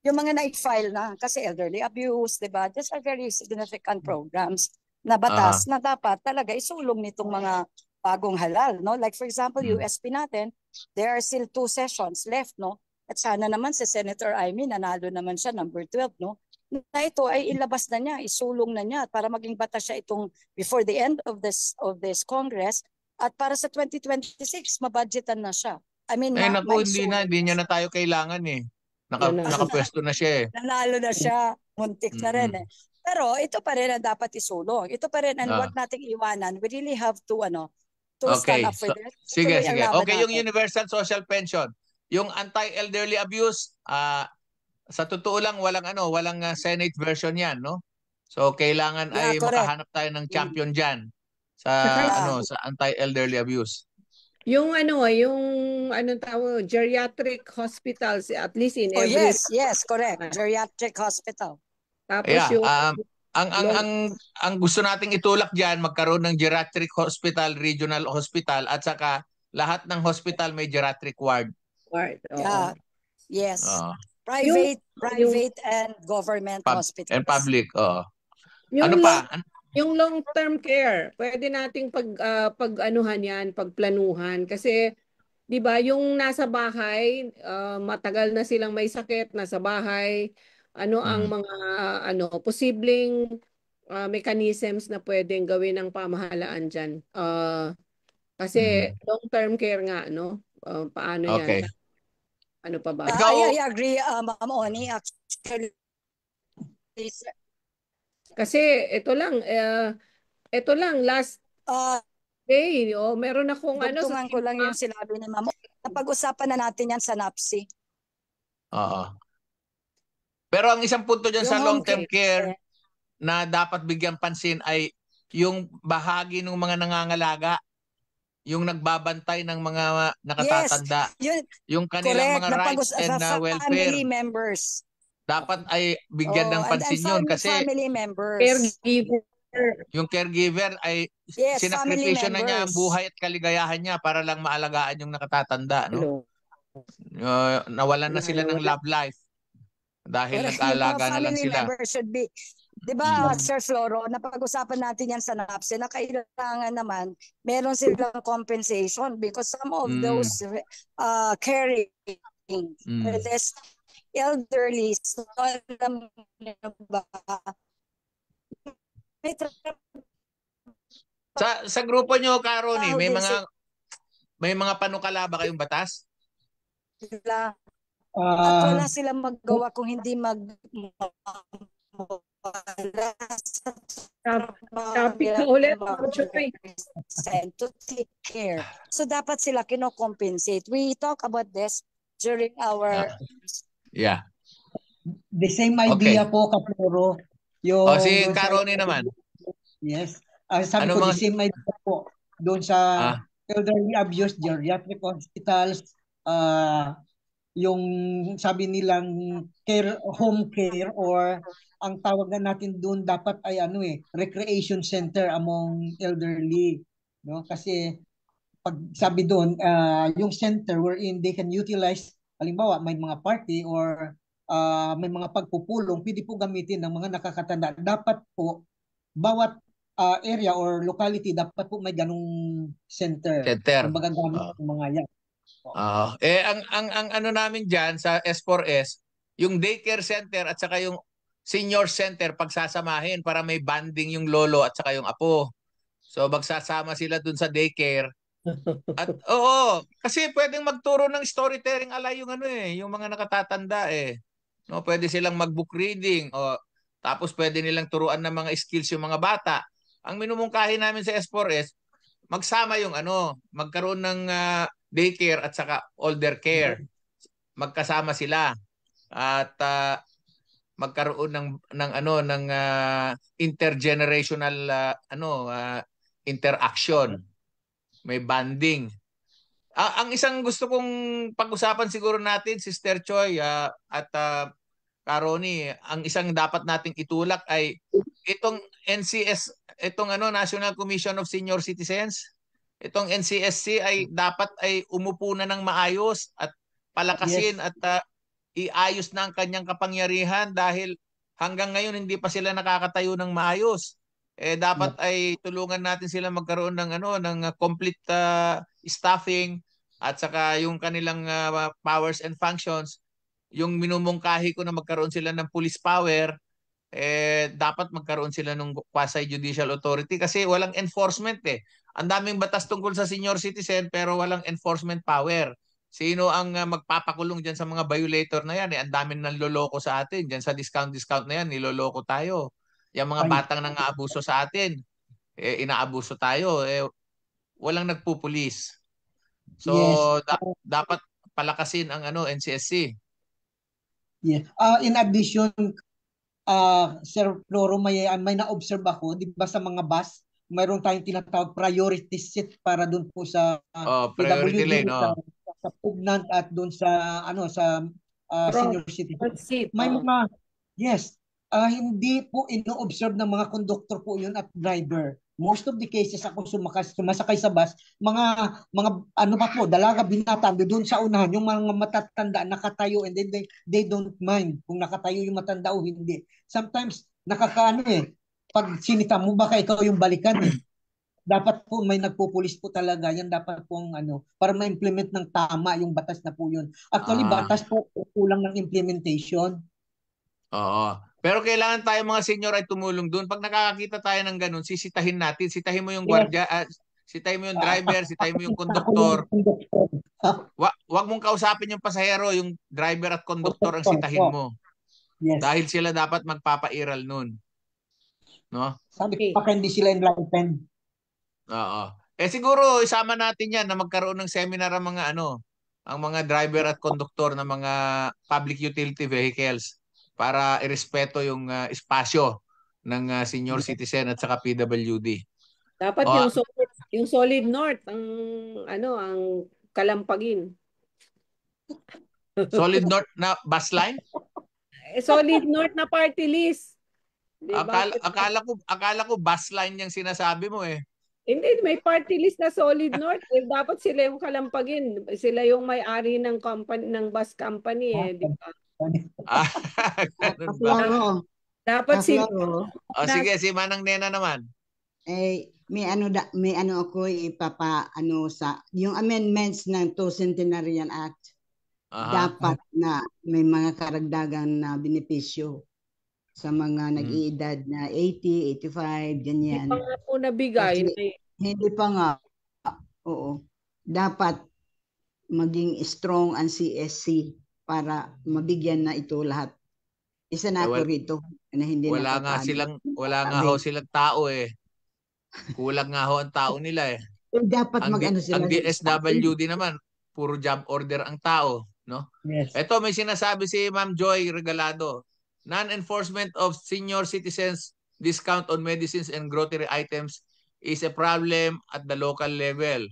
[SPEAKER 4] yung mga na-file na kasi elderly abuse, diba? These are very significant programs na batas na dapat talaga isulong nitong mga bagong halal, no? Like for example, USP natin, there are still 2 sessions left, no? At sana naman si Senator Amy, nanalo naman siya, number 12, no? Na ito ay ilabas na niya, isulong na niya para maging batas siya itong before the end of this Congress. At para sa 2026, mabudgetan na siya. I mean,
[SPEAKER 2] hindi niya na tayo kailangan eh. Nakapwesto na siya eh.
[SPEAKER 4] Nanalo na siya, muntik na rin eh. Pero ito pa rin ang dapat isulong. Ito pa rin ang huwag nating iwanan. We really have to stand up for this.
[SPEAKER 2] Sige. Okay, yung universal social pension. Yung anti-elderly abuse, sa totoo lang walang Senate version yan, no? So kailangan ay makahanap tayo ng champion diyan sa anti-elderly abuse.
[SPEAKER 3] Yung tawag, geriatric hospitals, at least in every...
[SPEAKER 4] Yes, correct. Geriatric hospital.
[SPEAKER 3] Tapos
[SPEAKER 2] ang gusto nating itulak diyan, magkaroon ng geriatric hospital, regional hospital, at saka lahat ng hospital may geriatric ward.
[SPEAKER 4] Yes. Private and government hospitals.
[SPEAKER 2] And public,
[SPEAKER 3] Yung long-term care, pwede nating pag-anuhan yan, pagplanuhan. Kasi, di ba, yung nasa bahay, matagal na silang may sakit, nasa bahay, ang mga, posibleng mechanisms na pwedeng gawin ng pamahalaan dyan. Kasi long-term care nga, no? Paano yan? Ano pa ba?
[SPEAKER 4] I agree, Ma'am Oni, actually.
[SPEAKER 3] Kasi ito lang last day, meron akong
[SPEAKER 4] dugtungan ko lang yung sinabi ni Ma'am. Napag-usapan na natin yan sa NAPSI.
[SPEAKER 2] Pero ang isang punto dyan sa long-term care na dapat bigyan pansin ay yung bahagi ng mga nangangalaga, yung nagbabantay ng mga nakatatanda, yung kanilang mga rights and welfare.
[SPEAKER 4] Family members.
[SPEAKER 2] Dapat ay bigyan ng pansin yun kasi
[SPEAKER 4] family members.
[SPEAKER 3] Caregiver.
[SPEAKER 2] Yung caregiver ay sinakripisyo na niya ang buhay at kaligayahan niya para lang maalagaan yung nakatatanda, no? Nawalan na sila ng love life dahil nag-aalaga na lang sila.
[SPEAKER 4] Should be, di ba, Sir Floro, napag-usapan natin yan sa NAPSE na kailangan naman meron silang compensation because some of those caring this elderly, so alam niyo ba,
[SPEAKER 2] sa grupo nyo, Karoni, may mga panukala ba kayong batas?
[SPEAKER 4] At wala silang maggawa kung hindi wala sa
[SPEAKER 3] Topic na ulit.
[SPEAKER 4] to take care. So dapat sila kino-compensate. We talk about this during our
[SPEAKER 2] Yeah.
[SPEAKER 6] The same idea po, Kapuro. Yung
[SPEAKER 2] si
[SPEAKER 6] doon
[SPEAKER 2] Caroni naman.
[SPEAKER 6] Yes. Sabi
[SPEAKER 2] Ano
[SPEAKER 6] ko,
[SPEAKER 2] mga...
[SPEAKER 6] the same idea po. Doon sa elderly abuse, geriatric hospitals, yung sabi nilang care, home care, or ang tawag na natin doon dapat ay recreation center among elderly. No? Kasi pag sabi doon, yung center wherein they can utilize, halimbawa may mga party or may mga pagpupulong, pwede po gamitin ng mga nakakatanda. Dapat po, bawat area or locality, dapat po may ganung center. Kumbaga gamit ng mga yan.
[SPEAKER 2] Ang ano namin diyan sa S4S, yung daycare center at saka yung senior center pagsasamahin para may bonding yung lolo at saka yung apo. So magsasama sila dun sa daycare. At kasi pwedeng magturo ng storytelling alay yung yung mga nakatatanda No, pwede silang mag-book reading tapos pwede nilang turuan ng mga skills yung mga bata. Ang minumungkahi namin sa S4S, magsama yung magkaroon ng daycare at saka older care. Magkasama sila at magkaroon ng intergenerational interaction. May bonding. Ang isang gusto kong pag-usapan siguro natin, Sister Choi at Caroni, ang isang dapat nating itulak ay itong NCS, itong National Commission of Senior Citizens. Itong NCSC ay dapat ay umupo na ng maayos at palakasin at iayos na ang kanyang kapangyarihan dahil hanggang ngayon hindi pa sila nakakatayo ng maayos. Dapat ay tulungan natin sila magkaroon ng complete staffing at saka yung kanilang powers and functions. Yung minumungkahi ko na magkaroon sila ng police power, dapat magkaroon sila ng quasi-judicial authority kasi walang enforcement Ang daming batas tungkol sa senior citizen pero walang enforcement power. Sino ang magpapakulong dyan sa mga violator na yan? Ang daming nanloloko sa atin. Dyan sa discount na yan, niloloko tayo. Yung mga batang nang-aabuso sa atin, inaabuso tayo. Walang nagpupulis. So, dapat palakasin ang NCSC.
[SPEAKER 6] Yeah. In addition, Sir Floro, may na-observe ako, di ba sa mga bus, mayroon tayong tinatawag priority seat para doon po sa
[SPEAKER 2] priority lane,
[SPEAKER 6] sa pugnant at doon sa senior citizen. May mga hindi po ino-observe ng mga conductor po yun at driver. Most of the cases ako sumasakay sa bus, mga dalaga, binata doon sa unahan, yung mga matatanda nakatayo and then they don't mind kung nakatayo yung matanda o hindi. Sometimes pag sinita mo baka ikaw yung balikan Dapat po may nagpupulis po talaga. Yan dapat po para ma-implement ng tama yung batas na po yun. Actually, batas po kulang ng implementation.
[SPEAKER 2] Oo. Pero kailangan tayo mga senior ay tumulong doon. Pag nakakakita tayo ng ganun, sisitahin natin. Sitahin mo yung gwardiya, sitahin mo yung driver, sitahin mo yung konduktor. Wag mong kausapin yung pasahero, yung driver at konduktor ang sitahin mo.
[SPEAKER 6] Yes.
[SPEAKER 2] Dahil sila dapat magpapairal nun. No?
[SPEAKER 6] Sabi ko hindi sila enlightened.
[SPEAKER 2] Oo. Siguro isama natin yan na magkaroon ng seminar ang mga ang mga driver at konduktor ng mga public utility vehicles para irespeto yung espasyo ng senior citizen at saka PWD.
[SPEAKER 3] Dapat yung solid north ang kalampagin.
[SPEAKER 2] Solid north na bus line?
[SPEAKER 3] Solid north na party list.
[SPEAKER 2] Diba? Akala ko bus line yung sinasabi mo
[SPEAKER 3] Hindi, may party list na Solid North. Dapat sila yung kalampagin. Sila yung may-ari ng company, ng bus company di ba? Dapat sila.
[SPEAKER 2] Sige, si Manang Nena naman.
[SPEAKER 5] May ako sa yung amendments ng 2 Centenarian Act. Dapat na may mga karagdagan na benepisyo sa mga nag-iedad na 80, 85, ganyan.
[SPEAKER 3] Hindi pa nga po nabigay.
[SPEAKER 5] Hindi pa nga. Oo. Dapat maging strong ang CSC para mabigyan na ito lahat. Isa na ako rito na hindi
[SPEAKER 2] wala nga ho silang tao eh. Kulang nga ho ang tao nila eh.
[SPEAKER 5] Dapat
[SPEAKER 2] ang DSWD naman, puro job order ang tao, no?
[SPEAKER 6] Yes.
[SPEAKER 2] Ito may sinasabi si Ma'am Joy Regalado. Non-enforcement of senior citizens discount on medicines and grocery items is a problem at the local level.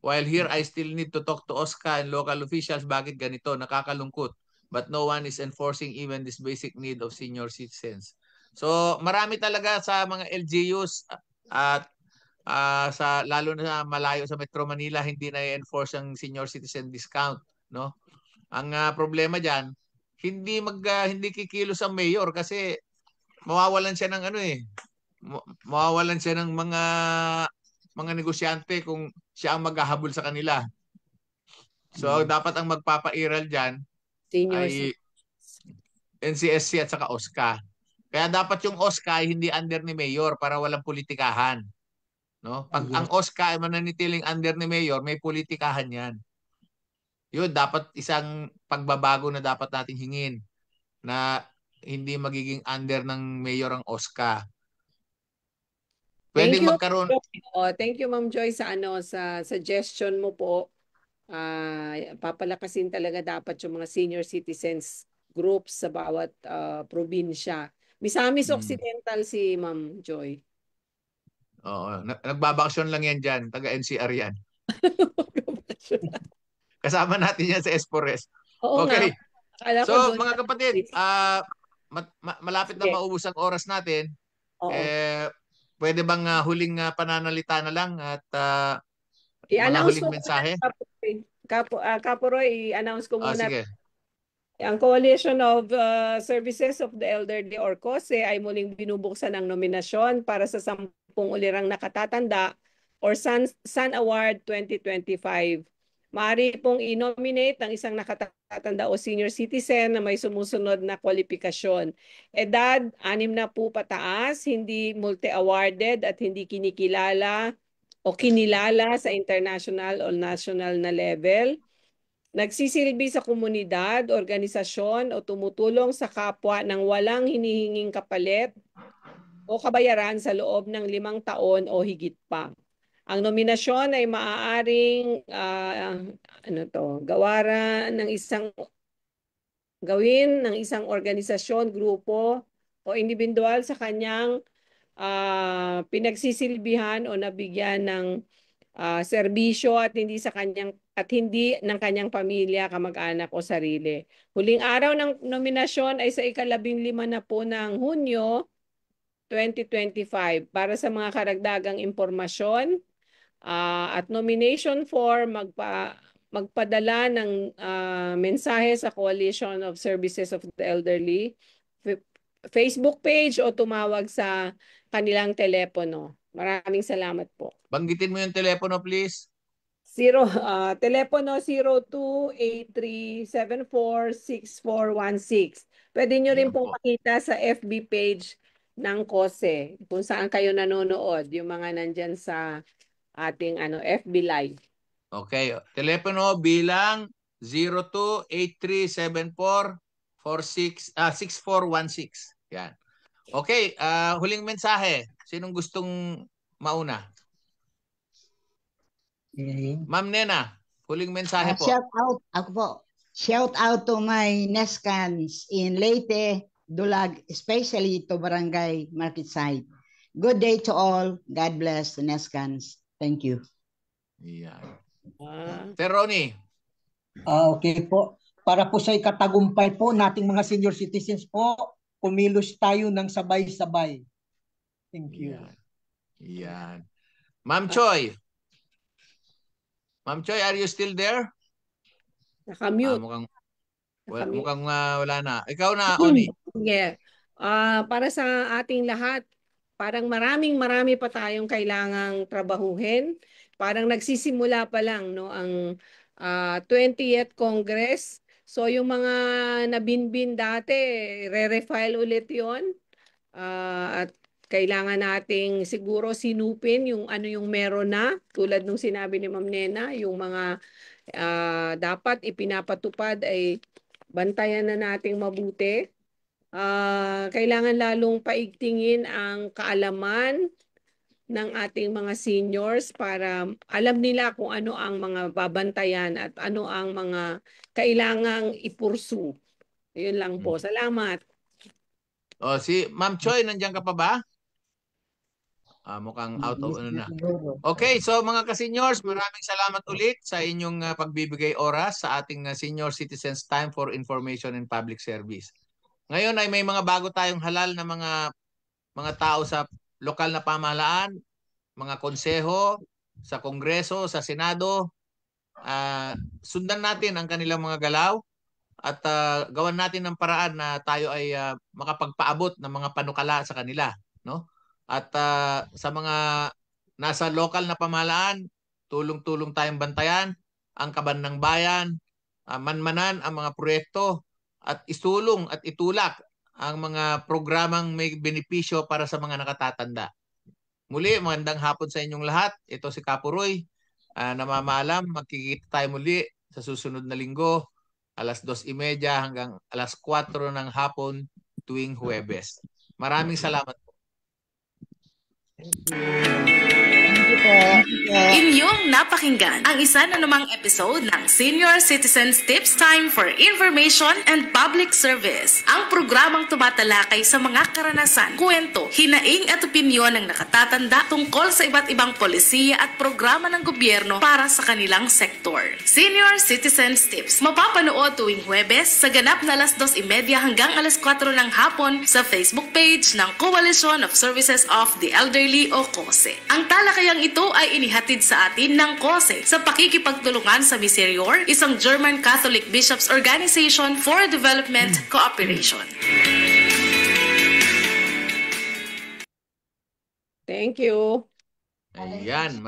[SPEAKER 2] While here, I still need to talk to OSCA and local officials. Bakit ganito? Nakakalungkot. But no one is enforcing even this basic need of senior citizens. So marami talaga sa mga LGUs at sa lalo na malayo sa Metro Manila hindi na i-enforce ang senior citizen discount, no? Ang problema diyan, hindi kikilos ang mayor kasi mawawalan siya ng mawawalan siya ng mga negosyante kung siya ang maghahabol sa kanila. So dapat ang magpapairal diyan ay NCSC at saka OSCA. Kaya dapat yung OSCA ay hindi under ni mayor para walang politikahan. No? Pag ang OSCA ay mananitiling under ni mayor, may politikahan yan. Yun, dapat isang pagbabago na dapat nating hingin na hindi magiging under ng mayor ang OSCA. Pwedeng magkaroon.
[SPEAKER 3] Thank you Ma'am Joy sa sa suggestion mo po. Papalakasin talaga dapat yung mga senior citizens groups sa bawat probinsya. Misamis Occidental si Ma'am Joy.
[SPEAKER 2] Oo, nagbabakasyon lang yan dyan. Taga NCR yan. Kasama natin yan sa Espores. Okay. So mga kapatid, malapit na maubos ang oras natin. Pwede bang huling pananalita na lang at mga huling mensahe?
[SPEAKER 3] Kapuroy, i-announce ko muna.
[SPEAKER 2] Sige.
[SPEAKER 3] Ang Coalition of Services of the Elderly or COSE ay muling binubuksan ang nominasyon para sa 10 ulirang nakatatanda or Sun Award 2025. Maaari pong i-nominate ang isang nakatatanda o senior citizen na may sumusunod na kwalifikasyon. Edad, 6 na po pataas, hindi multi-awarded at hindi kinikilala o kinilala sa international o national na level. Nagsisilbi sa komunidad, organisasyon o tumutulong sa kapwa nang walang hinihinging kapalit o kabayaran sa loob ng 5 taon o higit pa. Ang nominasyon ay maaaring gawin ng isang organisasyon, grupo o individual sa kanyang pinagsisilbihan o nabigyan ng serbisyo at hindi ng kanyang pamilya, kamag-anak o sarili. Huling araw ng nominasyon ay sa ika-15 na po ng Hunyo 2025. Para sa mga karagdagang impormasyon at nomination form, magpadala ng mensahe sa Coalition of Services of the Elderly Facebook page o tumawag sa kanilang telepono. Maraming salamat po.
[SPEAKER 2] Banggitin mo yung telepono, please.
[SPEAKER 3] Telepono 0283746416. Pwede nyo rin pong makita sa FB page ng COSE kung saan kayo nanonood, yung mga nandyan sa ating FB Live.
[SPEAKER 2] Okay. Telepono bilang 0283746416. Yan. Okay, huling mensahe. Sinong gustong mauna? Ma'am Nena, huling mensahe po.
[SPEAKER 5] Shout out, ako po. Shout out to my Neskans in Leyte, Dulag, especially to Barangay Market Site. Good day to all. God bless the Neskans. Thank you.
[SPEAKER 2] Yeah. Sir Ronnie.
[SPEAKER 6] Okay po. Para po sa ikatagumpay po nating mga senior citizens po, kumilos tayo ng sabay-sabay. Thank you.
[SPEAKER 2] Yan. Ma'am Choi. Ma'am Choi, are you still there?
[SPEAKER 3] Nakamute.
[SPEAKER 2] Mukhang wala na. Ikaw na, Oni.
[SPEAKER 3] Yeah. Para sa ating lahat, parang marami pa tayong kailangang trabahuhin. Parang nagsisimula pa lang ang 20th Congress. So yung mga nabinbin dati, re-refile ulit yon. At kailangan nating siguro sinupin yung yung meron na, tulad nung sinabi ni Ma'am Nena, yung mga dapat ipinapatupad ay bantayan na nating mabuti. Kailangan lalong paigtingin ang kaalaman ng ating mga seniors para alam nila kung ano ang mga babantayan at ano ang mga kailangang ipursu. Yun lang po. Salamat.
[SPEAKER 2] Si Ma'am Choi, nandiyan ka pa ba? Mukhang out of na. Okay, so mga ka-seniors, maraming salamat ulit sa inyong pagbibigay oras sa ating Senior Citizens Time for Information and Public Service. Ngayon ay may mga bago tayong halal na mga tao sa lokal na pamahalaan, mga konseho, sa Kongreso, sa Senado. Sundan natin ang kanilang mga galaw at gawan natin ng paraan na tayo ay makapagpaabot ng mga panukala sa kanila, no? At sa mga nasa lokal na pamahalaan, tulong-tulong tayong bantayan ang kaban ng bayan, manmanan ang mga proyekto at isulong at itulak ang mga programang may benepisyo para sa mga nakatatanda. Muli, magandang hapon sa inyong lahat. Ito si Kapuroy. Namamaalam, magkikita tayo muli sa susunod na linggo, alas 2:30 hanggang alas 4 ng hapon tuwing Huwebes. Maraming salamat po.
[SPEAKER 1] Inyong napakinggan ang isa na namang episode ng Senior Citizens Tips Time for Information and Public Service. Ang programang tumatalakay sa mga karanasan, kwento, hinaing at opinyon ng nakatatanda tungkol sa iba't ibang polisiya at programa ng gobyerno para sa kanilang sektor. Senior Citizens Tips, mapapanood tuwing Huwebes sa ganap na alas 2:30 hanggang alas 4 ng hapon sa Facebook page ng Coalition of Services of the Elderly o COSE. Ang talakayang ito ay inihatid sa atin ng COSE sa pakikipagtulungan sa Miserior, isang German Catholic Bishops Organization for Development Cooperation.
[SPEAKER 3] Thank you.
[SPEAKER 2] Ayan.